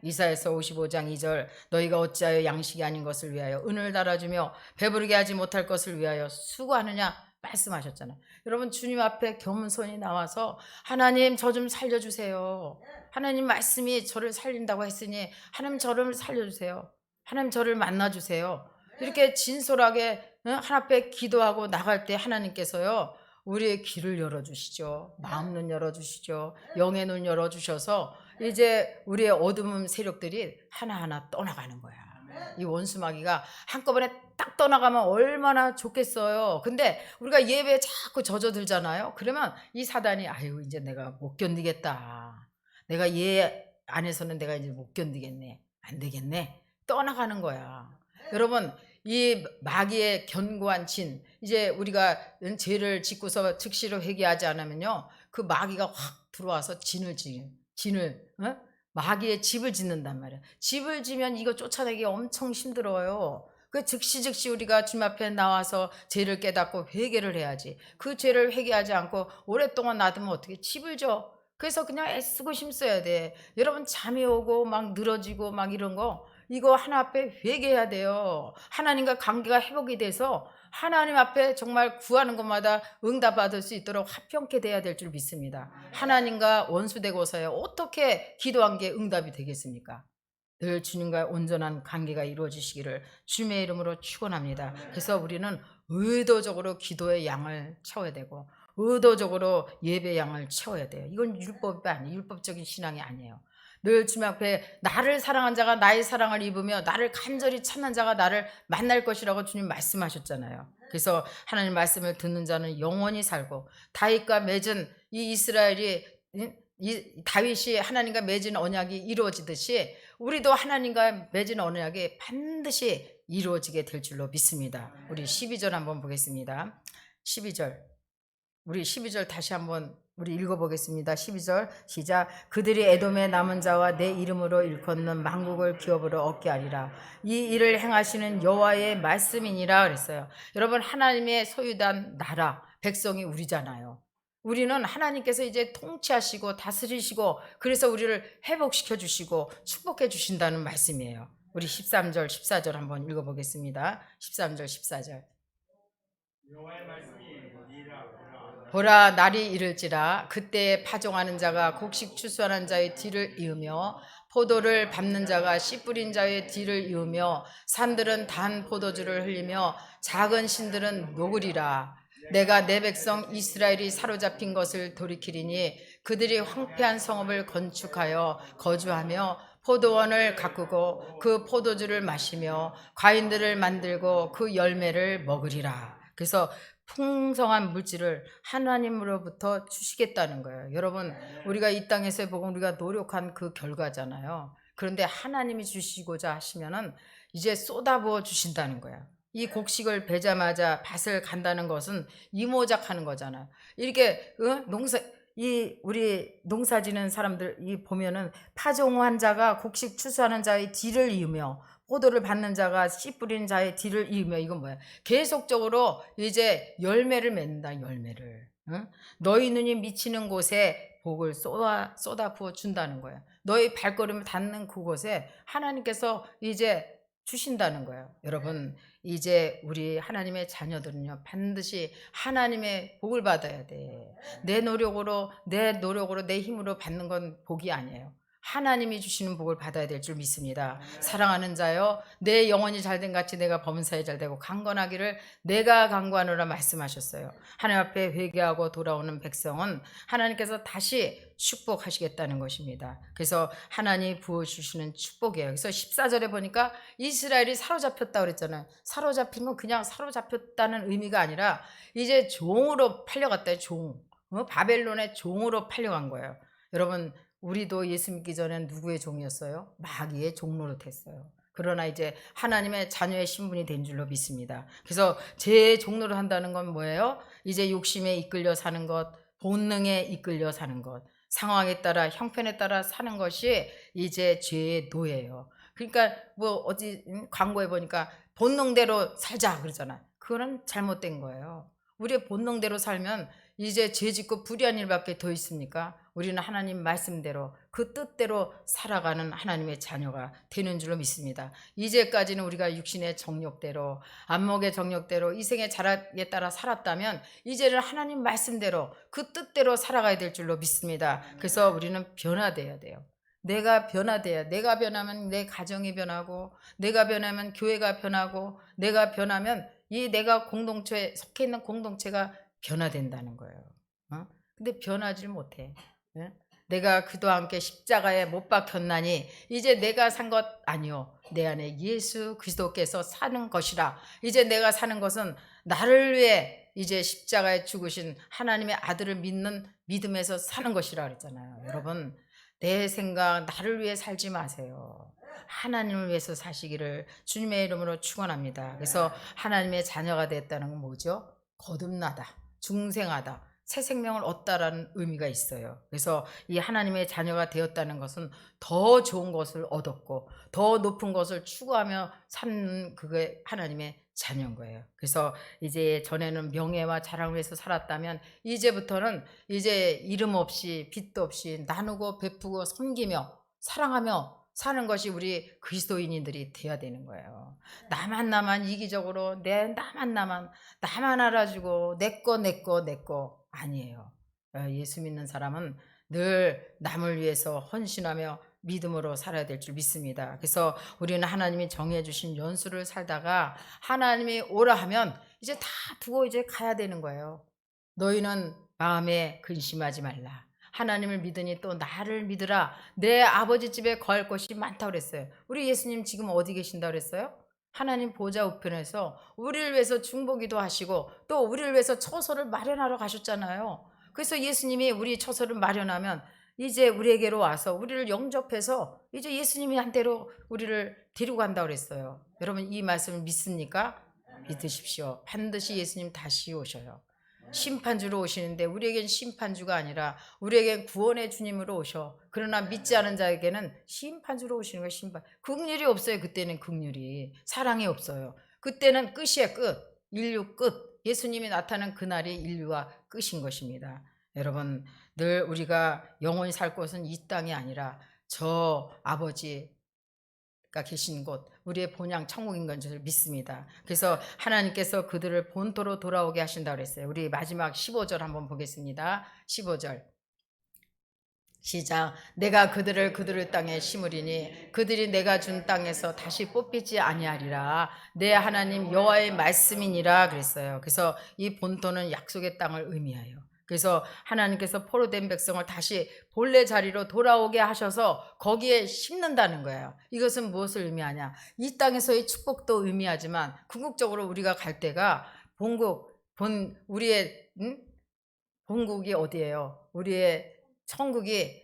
이사야서 55장 2절 너희가 어찌하여 양식이 아닌 것을 위하여 은을 달아주며 배부르게 하지 못할 것을 위하여 수고하느냐 말씀하셨잖아요. 여러분 주님 앞에 겸손히 나와서 하나님 저 좀 살려주세요. 하나님 말씀이 저를 살린다고 했으니 하나님 저를 살려주세요. 하나님 저를 만나주세요. 이렇게 진솔하게 하나님 앞에 기도하고 나갈 때 하나님께서요 우리의 귀를 열어주시죠. 마음 눈 열어주시죠. 영의 눈 열어주셔서 이제 우리의 어두운 세력들이 하나하나 떠나가는 거야. 이 원수마귀가 한꺼번에 딱 떠나가면 얼마나 좋겠어요. 근데 우리가 예배에 자꾸 젖어들잖아요. 그러면 이 사단이 아유 이제 내가 못 견디겠다. 내가 얘 안에서는 내가 이제 못 견디겠네. 안 되겠네. 떠나가는 거야. 여러분 이 마귀의 견고한 진 이제 우리가 죄를 짓고서 즉시로 회개하지 않으면요 그 마귀가 확 들어와서 진을 마귀의 집을 짓는단 말이야. 집을 지면 이거 쫓아내기 엄청 힘들어요. 그 즉시 우리가 주님 앞에 나와서 죄를 깨닫고 회개를 해야지. 그 죄를 회개하지 않고 오랫동안 놔두면 어떻게 집을 져. 그래서 그냥 애쓰고 힘써야 돼. 여러분 잠이 오고 막 늘어지고 막 이런 거 이거 하나 앞에 회개해야 돼요. 하나님과 관계가 회복이 돼서 하나님 앞에 정말 구하는 것마다 응답받을 수 있도록 화평케 돼야 될 줄 믿습니다. 하나님과 원수되고서야 어떻게 기도한 게 응답이 되겠습니까? 늘 주님과 온전한 관계가 이루어지시기를 주님의 이름으로 축원합니다. 그래서 우리는 의도적으로 기도의 양을 채워야 되고 의도적으로 예배의 양을 채워야 돼요. 이건 율법이 아니에요. 율법적인 신앙이 아니에요. 늘 주님 앞에 나를 사랑한 자가 나의 사랑을 입으며 나를 간절히 찾는 자가 나를 만날 것이라고 주님 말씀하셨잖아요. 그래서 하나님 말씀을 듣는 자는 영원히 살고 다윗과 맺은 이 이스라엘이 이 다윗이 하나님과 맺은 언약이 이루어지듯이 우리도 하나님과 맺은 언약이 반드시 이루어지게 될 줄로 믿습니다. 우리 12절 한번 보겠습니다. 12절. 우리 12절 다시 한번 우리 읽어보겠습니다. 12절 시작. 그들이 에돔의 남은 자와 내 이름으로 일컫는 만국을 기업으로 얻게 하리라. 이 일을 행하시는 여호와의 말씀이니라 그랬어요. 여러분 하나님의 소유된 나라 백성이 우리잖아요. 우리는 하나님께서 이제 통치하시고 다스리시고 그래서 우리를 회복시켜 주시고 축복해 주신다는 말씀이에요. 우리 13절 14절 한번 읽어보겠습니다. 13절 14절. 보라 날이 이를지라 그때에 파종하는 자가 곡식 추수하는 자의 뒤를 이으며 포도를 밟는 자가 씨 뿌린 자의 뒤를 이으며 산들은 단 포도주를 흘리며 작은 신들은 녹으리라. 내가 내 백성 이스라엘이 사로잡힌 것을 돌이키리니 그들이 황폐한 성읍을 건축하여 거주하며 포도원을 가꾸고 그 포도주를 마시며 과인들을 만들고 그 열매를 먹으리라. 그래서 풍성한 물질을 하나님으로부터 주시겠다는 거예요. 여러분 우리가 이 땅에서의 복음 우리가 노력한 그 결과잖아요. 그런데 하나님이 주시고자 하시면은 이제 쏟아부어 주신다는 거야. 이 곡식을 베자마자 밭을 간다는 것은 이모작하는 거잖아요. 이렇게 우리 농사 지는 사람들 이 보면은 파종한 자가 곡식 추수하는 자의 뒤를 이으며 포도를 받는 자가 씨 뿌리는 자의 뒤를 이으며 이건 뭐야? 계속적으로 이제 열매를 맺는다. 열매를. 응? 너희 눈이 미치는 곳에 복을 쏟아 부어 준다는 거예요. 너희 발걸음을 닿는 그곳에 하나님께서 이제 주신다는 거예요. 여러분 이제 우리 하나님의 자녀들은요 반드시 하나님의 복을 받아야 돼. 내 노력으로 내 힘으로 받는 건 복이 아니에요. 하나님이 주시는 복을 받아야 될 줄 믿습니다. 사랑하는 자여 내 영혼이 잘된 같이 내가 범사에 잘되고 강건하기를 내가 강구하노라 말씀하셨어요. 하나님 앞에 회개하고 돌아오는 백성은 하나님께서 다시 축복하시겠다는 것입니다. 그래서 하나님이 부어주시는 축복이에요. 그래서 14절에 보니까 이스라엘이 사로잡혔다고 그랬잖아요. 사로잡힌 건 그냥 사로잡혔다는 의미가 아니라 이제 종으로 팔려갔다. 종. 바벨론의 종으로 팔려간 거예요. 여러분 우리도 예수 믿기 전엔 누구의 종이었어요? 마귀의 종노릇했어요. 그러나 이제 하나님의 자녀의 신분이 된 줄로 믿습니다. 그래서 제 종노릇 한다는 건 뭐예요? 이제 욕심에 이끌려 사는 것, 본능에 이끌려 사는 것, 상황에 따라 형편에 따라 사는 것이 이제 죄의 노예예요. 그러니까 뭐 어디 광고에 보니까 본능대로 살자 그러잖아요. 그거는 잘못된 거예요. 우리의 본능대로 살면 이제 죄짓고 불의한 일밖에 더 있습니까? 우리는 하나님 말씀대로 그 뜻대로 살아가는 하나님의 자녀가 되는 줄로 믿습니다. 이제까지는 우리가 육신의 정욕대로 안목의 정욕대로 이생의 자락에 따라 살았다면 이제는 하나님 말씀대로 그 뜻대로 살아가야 될 줄로 믿습니다. 그래서 우리는 변화돼야 돼요. 내가 변화돼야 내가 변하면 내 가정이 변하고 내가 변하면 교회가 변하고 내가 변하면 이 내가 공동체에 속해 있는 공동체가 변화된다는 거예요. 근데 변하지 못해. 내가 그도 함께 십자가에 못 박혔나니 이제 내가 산 것 아니요 내 안에 예수 그리스도께서 사는 것이라. 이제 내가 사는 것은 나를 위해 이제 십자가에 죽으신 하나님의 아들을 믿는 믿음에서 사는 것이라 그랬잖아요. 여러분 내 생각 나를 위해 살지 마세요. 하나님을 위해서 사시기를 주님의 이름으로 축원합니다. 그래서 하나님의 자녀가 됐다는 건 뭐죠? 거듭나다, 중생하다, 새 생명을 얻다라는 의미가 있어요. 그래서 이 하나님의 자녀가 되었다는 것은 더 좋은 것을 얻었고 더 높은 것을 추구하며 사는 그게 하나님의 자녀인 거예요. 그래서 이제 전에는 명예와 자랑을 위해서 살았다면 이제부터는 이제 이름 없이 빚도 없이 나누고 베푸고 섬기며 사랑하며 사는 것이 우리 그리스도인들이 돼야 되는 거예요. 나만 이기적으로 나만 알아주고 내 거 아니에요. 예수 믿는 사람은 늘 남을 위해서 헌신하며 믿음으로 살아야 될 줄 믿습니다. 그래서 우리는 하나님이 정해 주신 연수를 살다가 하나님이 오라 하면 이제 다 두고 이제 가야 되는 거예요. 너희는 마음에 근심하지 말라. 하나님을 믿으니 또 나를 믿으라. 내 아버지 집에 거할 곳이 많다고 그랬어요. 우리 예수님 지금 어디 계신다고 그랬어요? 하나님 보좌 우편에서 우리를 위해서 중보기도 하시고 또 우리를 위해서 처소를 마련하러 가셨잖아요. 그래서 예수님이 우리 처소를 마련하면 이제 우리에게로 와서 우리를 영접해서 이제 예수님이 한대로 우리를 데리고 간다고 그랬어요. 여러분 이 말씀을 믿습니까? 믿으십시오. 반드시 예수님 다시 오셔요. 심판주로 오시는데 우리에겐 심판주가 아니라 우리에겐 구원의 주님으로 오셔. 그러나 믿지 않은 자에게는 심판주로 오시는 거예요. 심판. 긍휼이 없어요. 그때는 긍휼이. 사랑이 없어요. 그때는 끝이에요. 끝. 인류 끝. 예수님이 나타난 그날이 인류와 끝인 것입니다. 여러분 늘 우리가 영원히 살 곳은 이 땅이 아니라 저 아버지 가 계신 곳 우리의 본향 천국인 줄 믿습니다. 그래서 하나님께서 그들을 본토로 돌아오게 하신다고 그랬어요. 우리 마지막 15절 한번 보겠습니다. 15절 시작. 내가 그들을 땅에 심으리니 그들이 내가 준 땅에서 다시 뽑히지 아니하리라. 내 하나님 여호와의 말씀이니라 그랬어요. 그래서 이 본토는 약속의 땅을 의미하여 그래서 하나님께서 포로된 백성을 다시 본래 자리로 돌아오게 하셔서 거기에 심는다는 거예요. 이것은 무엇을 의미하냐? 이 땅에서의 축복도 의미하지만 궁극적으로 우리가 갈 때가 우리의 본국이 어디예요? 우리의 천국이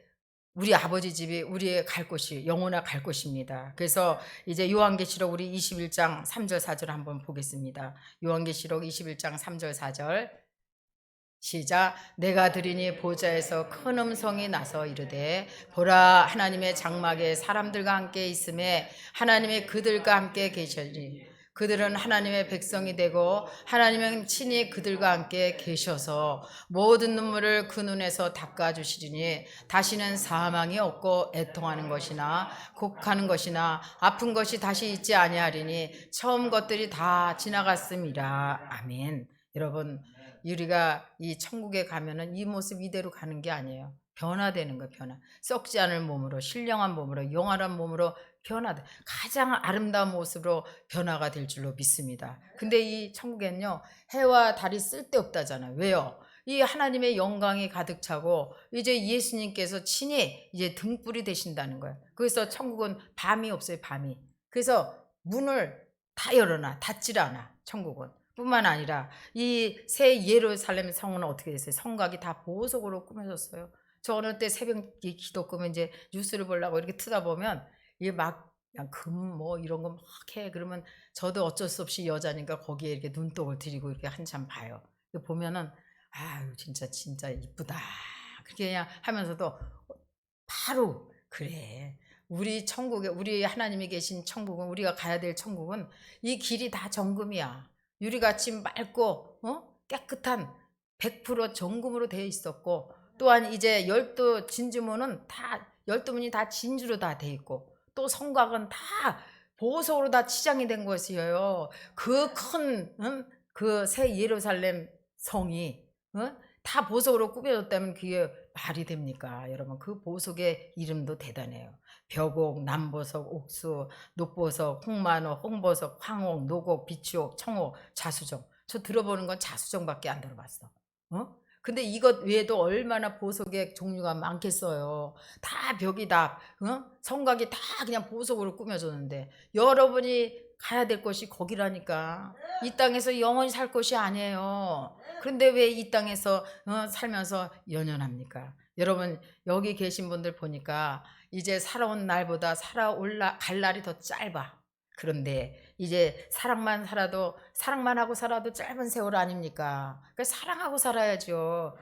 우리 아버지 집이 우리의 갈 곳이 영원히 갈 곳입니다. 그래서 이제 요한계시록 우리 21장 3절 4절 한번 보겠습니다. 요한계시록 21장 3절 4절 시작. 내가 들으니 보좌에서 큰 음성이 나서 이르되 보라 하나님의 장막에 사람들과 함께 있음에 하나님이 그들과 함께 계시니 그들은 하나님의 백성이 되고 하나님은 친히 그들과 함께 계셔서 모든 눈물을 그 눈에서 닦아주시리니 다시는 사망이 없고 애통하는 것이나 곡하는 것이나 아픈 것이 다시 있지 아니하리니 처음 것들이 다 지나갔음이라. 아멘. 여러분 우리가 이 천국에 가면은 이 모습 이대로 가는 게 아니에요. 변화되는 거예요. 변화. 썩지 않을 몸으로 신령한 몸으로 영원한 몸으로 변화돼. 가장 아름다운 모습으로 변화가 될 줄로 믿습니다. 근데 이 천국에는요. 해와 달이 쓸데없다잖아요. 왜요? 이 하나님의 영광이 가득 차고 이제 예수님께서 친히 이제 등불이 되신다는 거예요. 그래서 천국은 밤이 없어요. 밤이. 그래서 문을 다 열어놔. 닫질 않아. 천국은. 뿐만 아니라 이 새 예루살렘 성은 어떻게 됐어요? 성곽이 다 보석으로 꾸며졌어요. 저 어느 때 새벽 기도 끄면 이제 뉴스를 보려고 이렇게 트다 보면 이게 막 그냥 금 뭐 이런 거 막 해. 그러면 저도 어쩔 수 없이 여자니까 거기에 이렇게 눈독을 들이고 이렇게 한참 봐요. 보면은 아유 진짜 이쁘다. 그렇게 그냥 하면서도 바로 그래. 우리 천국에 우리 하나님이 계신 천국은 우리가 가야 될 천국은 이 길이 다 정금이야. 유리같이 맑고 깨끗한 100% 정금으로 되어 있었고 또한 이제 12진주문은 다 12문이 다 진주로 다 되어 있고 또 성곽은 다 보석으로 다 치장이 된 것이에요. 그 큰 그 새 예루살렘 성이 다 보석으로 꾸며졌다면 그게 말이 됩니까? 여러분 그 보석의 이름도 대단해요. 벽옥, 남보석, 옥수, 녹보석, 홍만호, 홍보석, 황옥, 노곡, 비추옥, 청옥, 자수정. 저 들어보는 건 자수정밖에 안 들어봤어. 근데 이것 외에도 얼마나 보석의 종류가 많겠어요. 다 벽이 다 성곽이 다 그냥 보석으로 꾸며졌는데 여러분이 가야 될 곳이 거기라니까. 이 땅에서 영원히 살 곳이 아니에요. 그런데 왜 이 땅에서 살면서 연연합니까? 여러분 여기 계신 분들 보니까 이제 살아온 날보다 갈 날이 더 짧아. 그런데 이제 사랑만 하고 살아도 짧은 세월 아닙니까? 그러니까 사랑하고 살아야죠.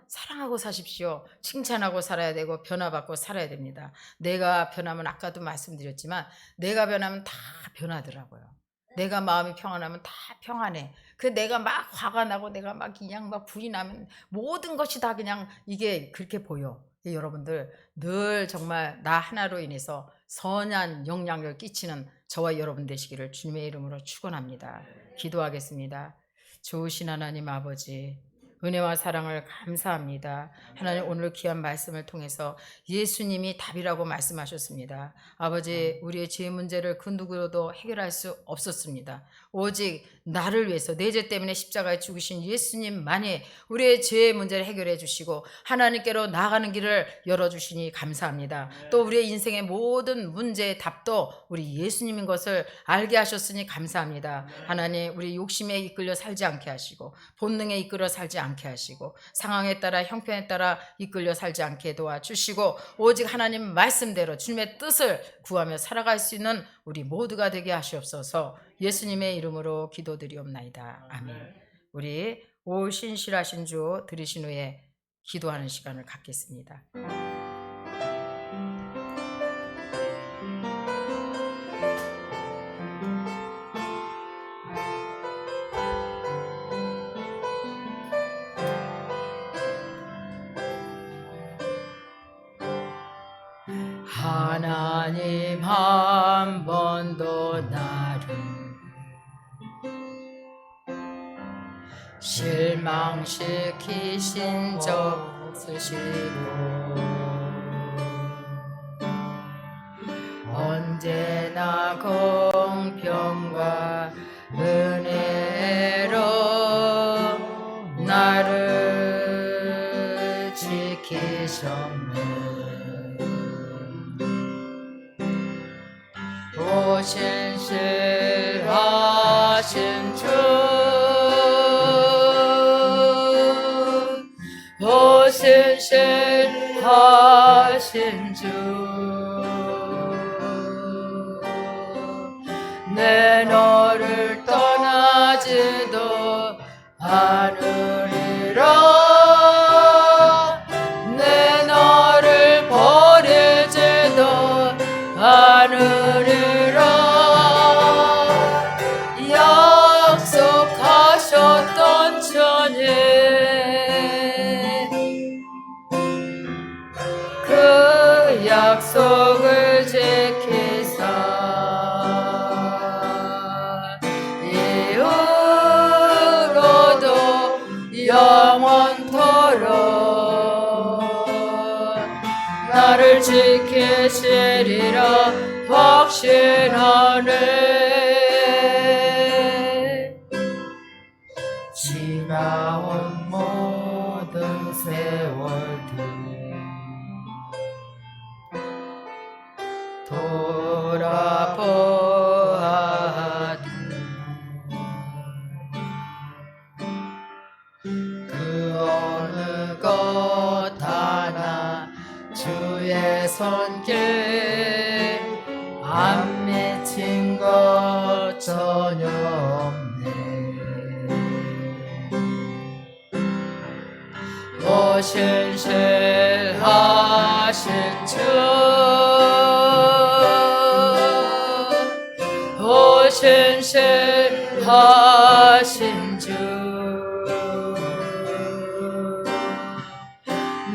사랑하고 사십시오. 칭찬하고 살아야 되고 변화받고 살아야 됩니다. 내가 변하면 아까도 말씀드렸지만 내가 변하면 다 변하더라고요. 내가 마음이 평안하면 다 평안해. 내가 막 화가 나고 내가 막 그냥 막 불이 나면 모든 것이 다 그냥 이게 그렇게 보여. 여러분들 늘 정말 나 하나로 인해서 선한 영향력을 끼치는 저와 여러분 되시기를 주님의 이름으로 축원합니다. 기도하겠습니다. 좋으신 하나님 아버지 은혜와 사랑을 감사합니다. 하나님, 오늘 귀한 말씀을 통해서 예수님이 답이라고 말씀하셨습니다. 아버지, 우리의 죄 문제를 그 누구로도 해결할 수 없었습니다. 오직 나를 위해서 내 죄 때문에 십자가에 죽으신 예수님만이 우리의 죄의 문제를 해결해 주시고 하나님께로 나아가는 길을 열어주시니 감사합니다. 또 우리의 인생의 모든 문제의 답도 우리 예수님인 것을 알게 하셨으니 감사합니다. 하나님, 우리 욕심에 이끌려 살지 않게 하시고 본능에 이끌려 살지 않게 하시고 상황에 따라 형편에 따라 이끌려 살지 않게 도와주시고 오직 하나님 말씀대로 주님의 뜻을 구하며 살아갈 수 있는 우리 모두가 되게 하시옵소서. 예수님의 이름으로 기도드리옵나이다. 아멘. 우리 올 신실하신 주 들으신 후에 기도하는 시간을 갖겠습니다. 하나님 한 번도 나를 실망시키신 적 없으시고 언제나 공평과 은혜로 나를 지키셨네. 오신실하신 주, 오신실하신 주, 내 너를 떠나지도 않으리라. 내 너를 버리지도 않으리라. 약속하셨던 전에 그 약속을 지키사 이후로도 영원토록 나를 지키시리라 확신하네. 지나온 모든 세월들 돌아보아도 그 어느 것 하나 주의 손길 안 미친 것 전혀 없네. 오신실하신 주, 오신실하신 주,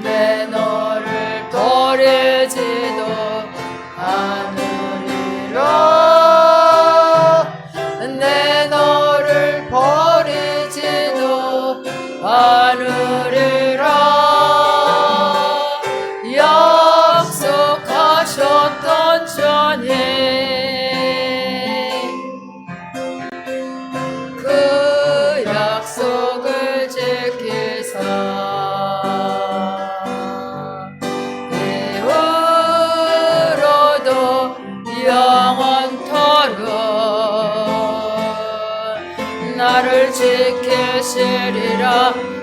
내 너를 버리지도 않으리라. 내 너를 버리지도 않으리라. 약속하셨던 전에 그 약속을 지키사 이후로도 영원토록 나를 지키시리라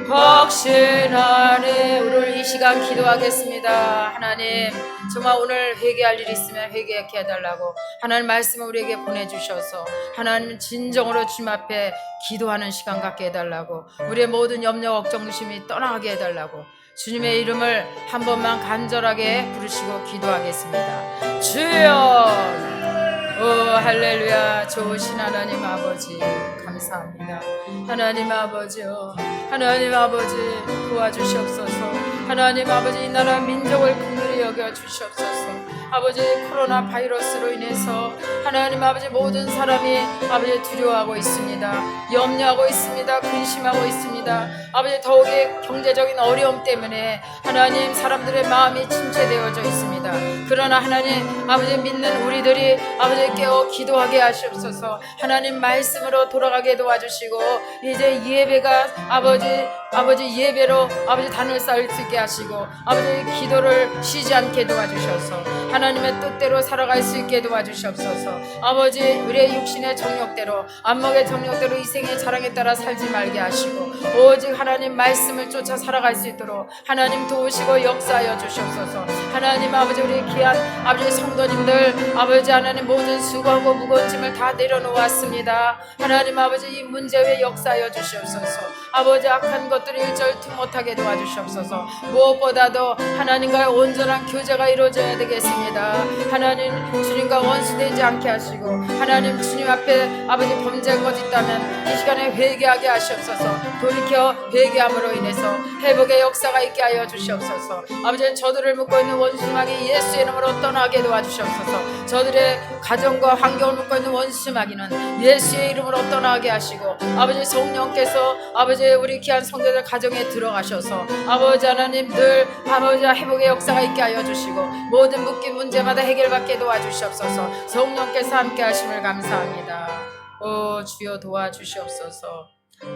확신하네. 오늘 이 시간 기도하겠습니다. 하나님, 정말 오늘 회개할 일이 있으면 회개하게 해달라고 하나님 말씀을 우리에게 보내주셔서 하나님 진정으로 주님 앞에 기도하는 시간 갖게 해달라고 우리의 모든 염려 걱정 의심이 떠나게 해달라고 주님의 이름을 한 번만 간절하게 부르시고 기도하겠습니다. 주여, 오 할렐루야. 좋으신 하나님 아버지 감사합니다. 하나님 아버지요, 하나님 아버지 도와주시옵소서. 하나님 아버지 이 나라 민족을 긍휼히 여겨 주시옵소서. 아버지 코로나 바이러스로 인해서 하나님 아버지 모든 사람이 아버지 두려워하고 있습니다. 염려하고 있습니다. 근심하고 있습니다. 아버지 더욱이 경제적인 어려움 때문에 하나님 사람들의 마음이 침체되어져 있습니다. 그러나 하나님 아버지 믿는 우리들이 아버지 깨어 기도하게 하시옵소서. 하나님 말씀으로 돌아가게 도와주시고 이제 예배가 아버지 예배로 아버지 단을 쌓을 수 있게 하시고 아버지 기도를 쉬지 않게 도와주셔서 하나님의 뜻대로 살아갈 수 있게 도와주시옵소서. 아버지 우리의 육신의 정욕대로 안목의 정욕대로 이 생의 자랑에 따라 살지 말게 하시고 오직 하나님 말씀을 쫓아 살아갈 수 있도록 하나님 도우시고 역사하여 주시옵소서. 하나님 아버지 우리 귀한 아버지 성도님들 아버지 하나님 모든 수고하고 무거운 짐을 다 내려놓았습니다. 하나님 아버지 이 문제 외에 역사하여 주시옵소서. 아버지 악한 것들을 일절투 못하게 도와주시옵소서. 무엇보다도 하나님과의 온전한 교제가 이루어져야 되겠습니다. 하나님 주님과 원수되지 않게 하시고 하나님 주님 앞에 아버지 범죄한 것 있다면 이 시간에 회개하게 하시옵소서. 돌이켜 회개함으로 인해서 회복의 역사가 있게 하여 주시옵소서. 아버지 저들을 묶고 있는 원수마귀 예수의 이름으로 떠나게 도와주시옵소서. 저들의 가정과 환경을 묶고 있는 원수마귀는 예수의 이름으로 떠나게 하시고 아버지 성령께서 아버지 우리 귀한 성도들 가정에 들어가셔서 아버지 하나님 늘 아버지 회복의 역사가 있게 하여 주시고 모든 묶인 문제마다 해결받게 도와주시옵소서. 성령께서 함께 하심을 감사합니다. 오 주여 도와주시옵소서.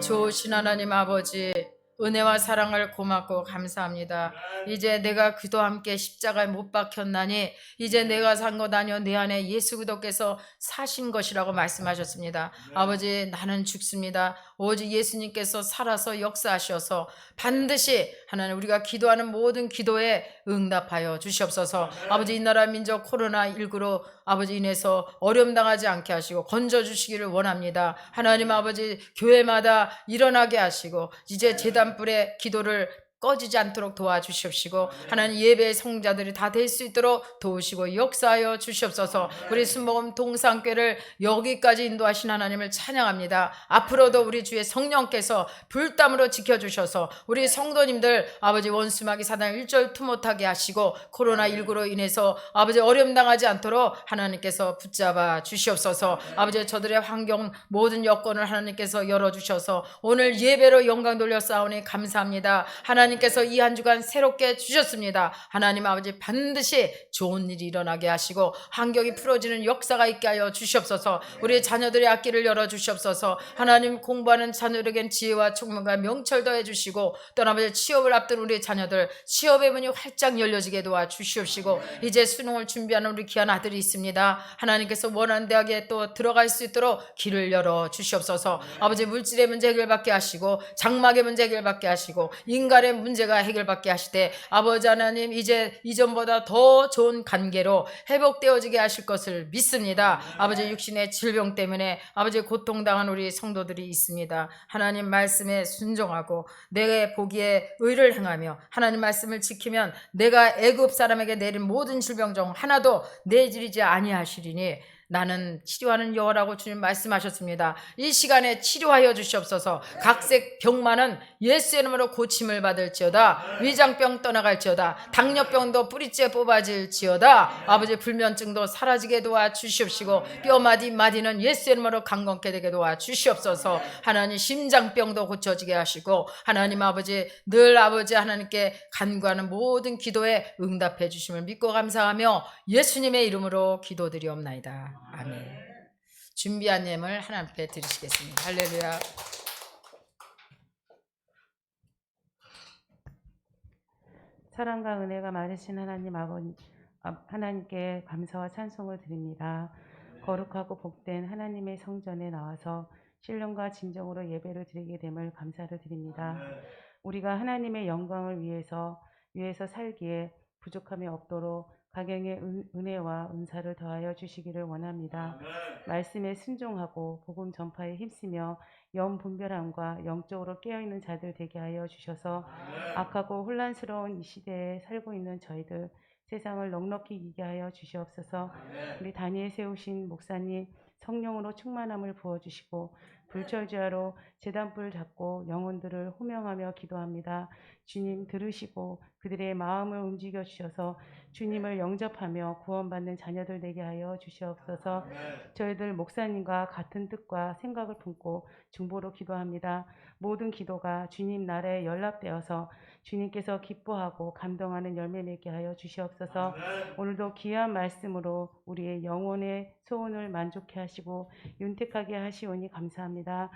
좋으신 하나님 아버지 은혜와 사랑을 고맙고 감사합니다. 이제 내가 그도 함께 십자가에 못 박혔나니 이제 내가 산 것 아니요 내 안에 예수 그리스도께서 사신 것이라고 말씀하셨습니다. 아버지 나는 죽습니다. 오직 예수님께서 살아서 역사하셔서 반드시 하나님 우리가 기도하는 모든 기도에 응답하여 주시옵소서. 아버지 이 나라 민족 코로나19로 아버지 인해서 어려움 당하지 않게 하시고 건져주시기를 원합니다. 하나님 아버지 교회마다 일어나게 하시고 이제 제단불의 기도를 꺼지지 않도록 도와주시옵시고 하나님 예배의 성자들이 다 될 수 있도록 도우시고 역사하여 주시옵소서. 우리 순복음 동산교회를 여기까지 인도하신 하나님을 찬양합니다. 앞으로도 우리 주의 성령께서 불담으로 지켜주셔서 우리 성도님들 아버지 원수마귀 사단 일절투 못하게 하시고 코로나19로 인해서 아버지 어려움 당하지 않도록 하나님께서 붙잡아 주시옵소서. 아버지 저들의 환경 모든 여건을 하나님께서 열어주셔서 오늘 예배로 영광 돌려 싸우니 감사합니다. 하나님께서 이 한 주간 새롭게 주셨습니다. 하나님 아버지 반드시 좋은 일이 일어나게 하시고 환경이 풀어지는 역사가 있게 하여 주시옵소서. 우리 자녀들의 앞길을 열어주시옵소서. 하나님 공부하는 자녀들에겐 지혜와 총명과 명철 더해 주시고 또 아버지 취업을 앞둔 우리 자녀들 취업의 문이 활짝 열려지게 도와주시옵시고 이제 수능을 준비하는 우리 귀한 아들이 있습니다. 하나님께서 원하는 대학에 또 들어갈 수 있도록 길을 열어 주시옵소서. 아버지 물질의 문제 해결받게 하시고 장막의 문제 해결받게 하시고 인간의 문제가 해결받게 하시되 아버지 하나님 이제 이전보다 더 좋은 관계로 회복되어지게 하실 것을 믿습니다. 아버지 육신의 질병 때문에 아버지 고통당한 우리 성도들이 있습니다. 하나님 말씀에 순종하고 내 보기에 의를 행하며 하나님 말씀을 지키면 내가 애굽 사람에게 내린 모든 질병 중 하나도 내지르지 아니하시리니 나는 치료하는 여호와라고 주님 말씀하셨습니다. 이 시간에 치료하여 주시옵소서. 각색 병만은 예수의 이름으로 고침을 받을지어다. 위장병 떠나갈지어다. 당뇨병도 뿌리째 뽑아질지어다. 아버지 불면증도 사라지게 도와주시옵시고 뼈마디 마디는 예수의 이름으로 강건케 되게 도와주시옵소서. 하나님 심장병도 고쳐지게 하시고 하나님 아버지 늘 아버지 하나님께 간구하는 모든 기도에 응답해 주심을 믿고 감사하며 예수님의 이름으로 기도드리옵나이다. 아멘. 준비한 예물 하나님께 드리시겠습니다. 할렐루야. 사랑과 은혜가 많으신 하나님 아버지 하나님께 감사와 찬송을 드립니다. 거룩하고 복된 하나님의 성전에 나와서 신령과 진정으로 예배를 드리게 됨을 감사를 드립니다. 우리가 하나님의 영광을 위해서 살기에 부족함이 없도록 가경의 은혜와 은사를 더하여 주시기를 원합니다. 말씀에 순종하고 복음 전파에 힘쓰며 영 분별함과 영적으로 깨어있는 자들 되게 하여 주셔서 악하고 혼란스러운 이 시대에 살고 있는 저희들 세상을 넉넉히 이기게 하여 주시옵소서. 우리 다니엘 세우신 목사님 성령으로 충만함을 부어주시고 불철주야로 제단불 잡고 영혼들을 호명하며 기도합니다. 주님 들으시고 그들의 마음을 움직여 주셔서 주님을 영접하며 구원받는 자녀들 되게 하여 주시옵소서. 저희들 목사님과 같은 뜻과 생각을 품고 중보로 기도합니다. 모든 기도가 주님 나라에 연락되어서 주님께서 기뻐하고 감동하는 열매 맺게 하여 주시옵소서. 오늘도 귀한 말씀으로 우리의 영혼의 소원을 만족해 하시고 윤택하게 하시오니 감사합니다.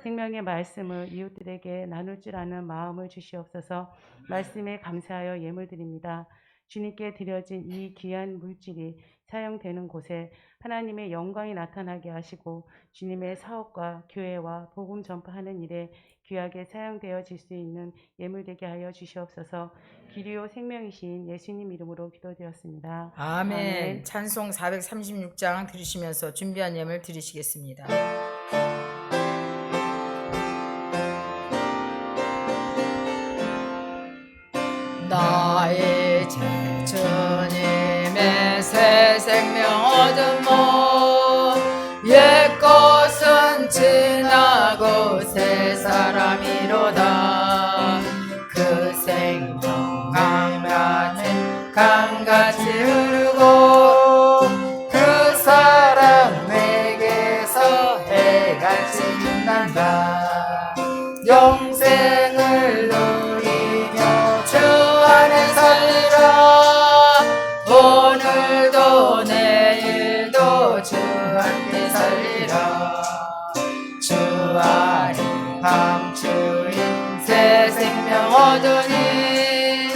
생명의 말씀을 이웃들에게 나눌 줄 아는 마음을 주시옵소서. 말씀에 감사하여 예물 드립니다. 주님께 드려진 이 귀한 물질이 사용되는 곳에 하나님의 영광이 나타나게 하시고 주님의 사업과 교회와 복음 전파하는 일에 귀하게 사용되어질 수 있는 예물 되게 하여 주시옵소서. 길이요 생명이신 예수님 이름으로 기도드렸습니다. 아멘. 찬송 436장 들으시면서 준비한 예물 드리시겠습니다. 나의 제 주님의 새 생명 얻은 몸 옛것은 지나고 새 사람이로다. 그 생명 강같이 강같이 흐르고 그 사랑 내게서 해같이 빛난다. 영생을 누리며 주 안에 살리라. 오늘도 내일도 주 안에 살리라. 주 안에 감추인 새 생명 얻으니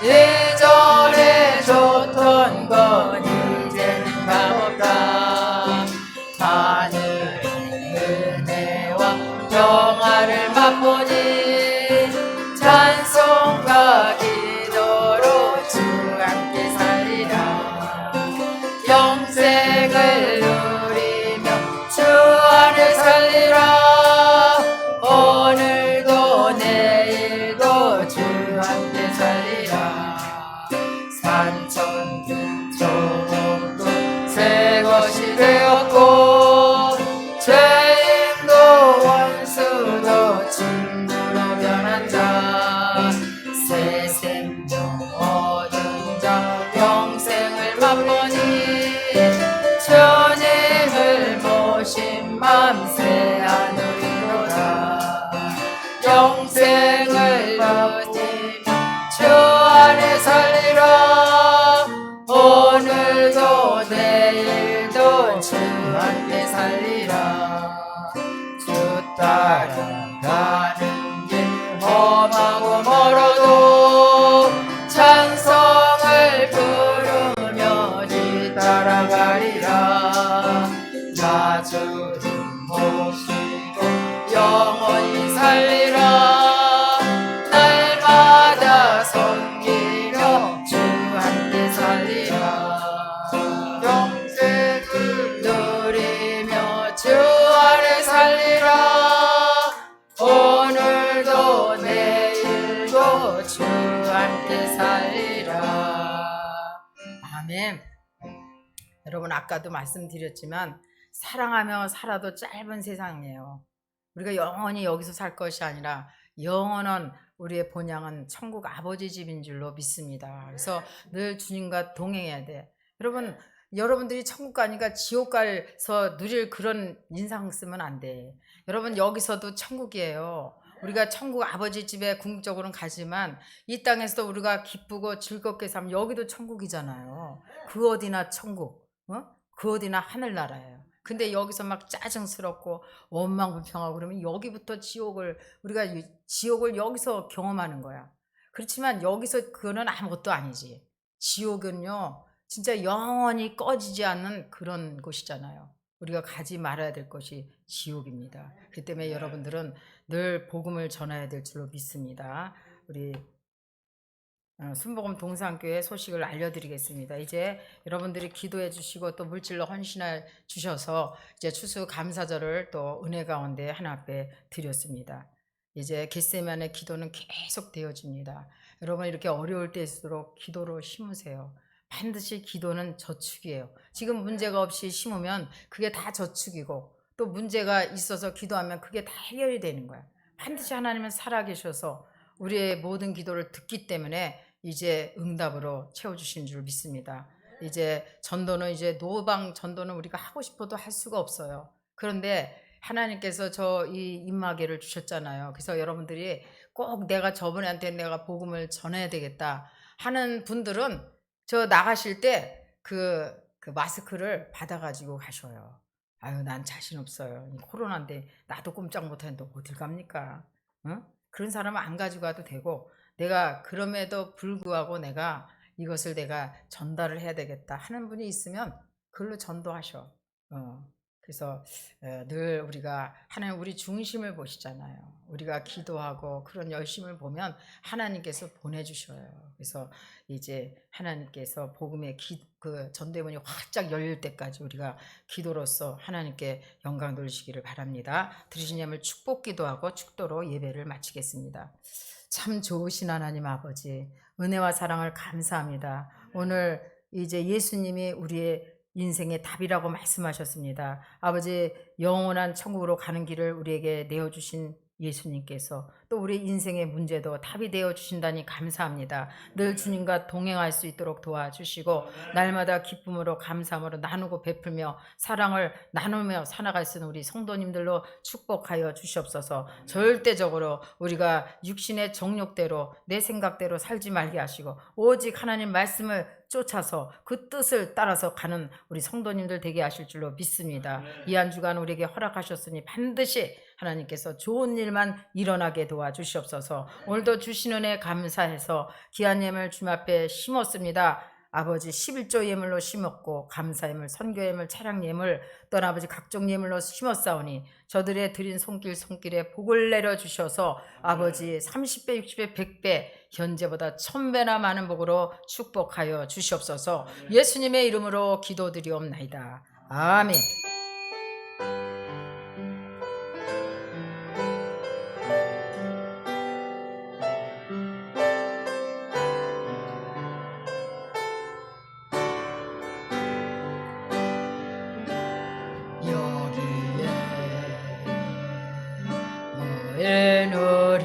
이전에 좋던 건 이제는 값없다. 하늘의 은혜와 평화를 맛보니 찬송과 기도로 주 함께 살리라. 영생을 누리며 주 안에 살리라. 오늘도 내일도 주 함께 살리라. 산천도 조목도 새 것이 되었고 죄인도 원수도 친구로 변한다. 새 생명 얻은 자 영생을 맛보니 주님을 모신 맘 새 하늘이로다. 영생을 누리며 주 안에 살리라. 오늘도 내일도 주 함께 살리라. 주 따라가는 길 험하고 멀어도 찬송을 부르며 뒤따라가리라. 나 주를 모시고 영원히 살리라. 날마다 섬기며 주 함께 살리라. 영생을 누리며 주 안에 살리라. 오늘도 내일도 주 함께 살리라. 아멘. 여러분 아까도 말씀드렸지만 사랑하며 살아도 짧은 세상이에요. 우리가 영원히 여기서 살 것이 아니라 영원한 우리의 본향은 천국 아버지 집인 줄로 믿습니다. 그래서 늘 주님과 동행해야 돼. 여러분들이 천국 가니까 지옥 가서 누릴 그런 인상 쓰면 안 돼. 여러분 여기서도 천국이에요. 우리가 천국 아버지 집에 궁극적으로는 가지만 이 땅에서도 우리가 기쁘고 즐겁게 살면 여기도 천국이잖아요. 그 어디나 천국, 그 어디나 하늘나라예요. 근데 여기서 막 짜증스럽고 원망불평하고 그러면 여기부터 우리가 지옥을 여기서 경험하는 거야. 그렇지만 여기서 그거는 아무것도 아니지. 지옥은요 진짜 영원히 꺼지지 않는 그런 곳이잖아요. 우리가 가지 말아야 될 것이 지옥입니다. 그 때문에 여러분들은 늘 복음을 전해야 될 줄로 믿습니다. 우리 순복음 동산교회 소식을 알려드리겠습니다. 이제 여러분들이 기도해 주시고 또 물질로 헌신해 주셔서 이제 추수 감사절을 또 은혜 가운데 하나 앞에 드렸습니다. 이제 겟세마네 기도는 계속 되어집니다. 여러분 이렇게 어려울 때일수록 기도로 심으세요. 반드시 기도는 저축이에요. 지금 문제가 없이 심으면 그게 다 저축이고, 또 문제가 있어서 기도하면 그게 다 해결이 되는 거야. 반드시 하나님은 살아계셔서 우리의 모든 기도를 듣기 때문에 이제 응답으로 채워주신 줄 믿습니다. 이제 전도는 이제 노방 전도는 우리가 하고 싶어도 할 수가 없어요. 그런데 하나님께서 저 이 입마개를 주셨잖아요. 그래서 여러분들이 꼭 내가 저분한테 내가 복음을 전해야 되겠다 하는 분들은 저 나가실 때 그 마스크를 받아가지고 가셔요. 아유, 난 자신 없어요. 이 코로나인데 나도 꼼짝 못하는데 어딜 갑니까? 응? 그런 사람은 안 가지고 가도 되고, 내가 그럼에도 불구하고 내가 이것을 내가 전달을 해야 되겠다 하는 분이 있으면 그걸로 전도하셔. 그래서 늘 우리가 하나님 우리 중심을 보시잖아요. 우리가 기도하고 그런 열심을 보면 하나님께서 보내주셔요. 그래서 이제 하나님께서 복음의 그 전도의 문이 활짝 열릴 때까지 우리가 기도로서 하나님께 영광 돌리시기를 바랍니다. 들으신 예물 축복 기도하고 축도로 예배를 마치겠습니다. 참 좋으신 하나님 아버지, 은혜와 사랑을 감사합니다. 오늘 이제 예수님이 우리의 인생의 답이라고 말씀하셨습니다. 아버지, 영원한 천국으로 가는 길을 우리에게 내어주신 예수님께서 또 우리 인생의 문제도 답이 되어 주신다니 감사합니다. 늘 주님과 동행할 수 있도록 도와주시고 날마다 기쁨으로 감사함으로 나누고 베풀며 사랑을 나누며 살아갈 수 있는 우리 성도님들로 축복하여 주시옵소서. 절대적으로 우리가 육신의 정욕대로 내 생각대로 살지 말게 하시고 오직 하나님 말씀을 쫓아서 그 뜻을 따라서 가는 우리 성도님들 되게 하실 줄로 믿습니다. 이 한 주간 우리에게 허락하셨으니 반드시 하나님께서 좋은 일만 일어나게 도와주시옵소서. 오늘도 주신 은혜 감사해서 귀한 예물 주님 앞에 심었습니다. 아버지 11조 예물로 심었고 감사 예물, 선교 예물, 차량 예물 또한 아버지 각종 예물로 심었사오니 저들의 드린 손길에 복을 내려주셔서 아버지 30배, 60배, 100배 현재보다 1000배나 많은 복으로 축복하여 주시옵소서. 예수님의 이름으로 기도드리옵나이다. 아멘. 여기에 너의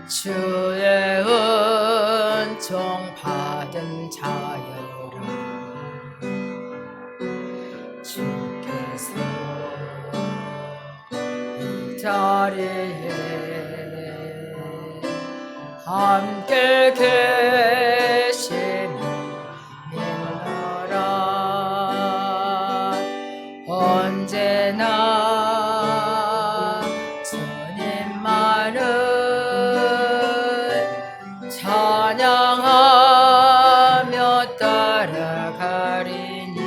주의 은총 받은 자여라. 주께서 이 자리에 함께 계시니 믿노라. 언제나 주님만을 찬양하며 따라가리니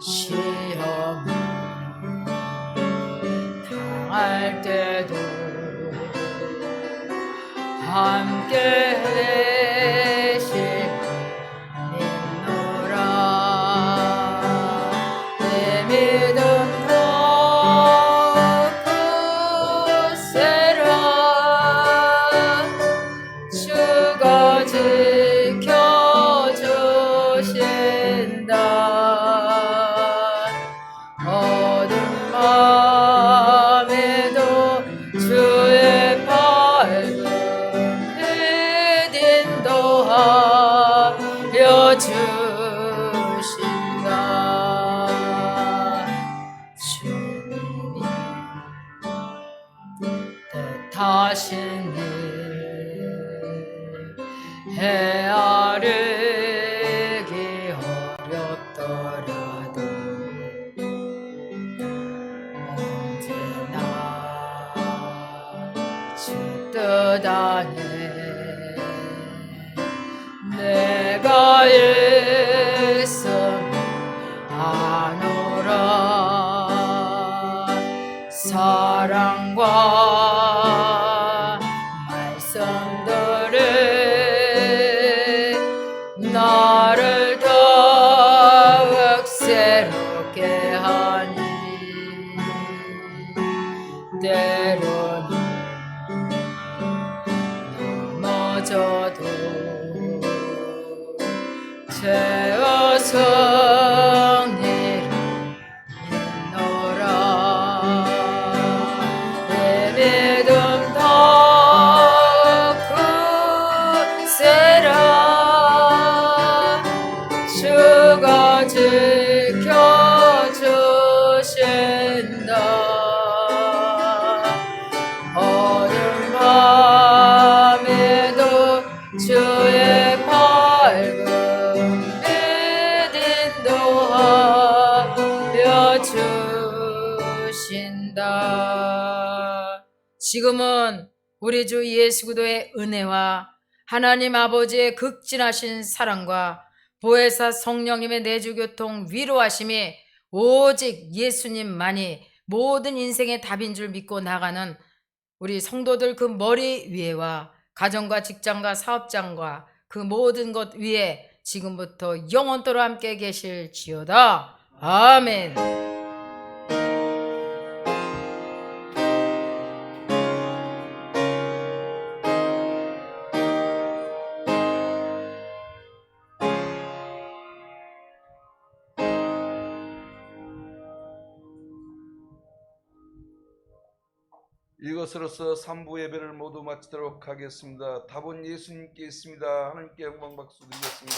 시험을 당할 때도 함께 계시니 믿노라. 내 믿음 굳세라. 주가 지켜주신다. 어둠 밤에도 주의 밝은 빛 인도하여 주신다. 주님이 뜻하신 일 헤아리기 어렵더라도 언제나 주 뜻 안에 내가 있음 아노라. 사랑과 말씀들이 나를 더욱 새롭게 하니 때로는 넘어져도 죄와 성리를 인노라 내 믿음 더 굳세라 주가 지켜주신다 어두운 밤에도 주의 밝은 빛 인도하여 주신다. 지금은 우리 주 예수 그리스도의 은혜와 하나님 아버지의 극진하신 사랑과 보혜사 성령님의 내주교통 위로하심이 오직 예수님만이 모든 인생의 답인 줄 믿고 나가는 우리 성도들 그 머리 위에와 가정과 직장과 사업장과 그 모든 것 위에 지금부터 영원토록 함께 계실지어다. 아멘. 이것으로서 3부 예배를 모두 마치도록 하겠습니다. 답은 예수님께 있습니다. 하나님께 영광 박수 드리겠습니다.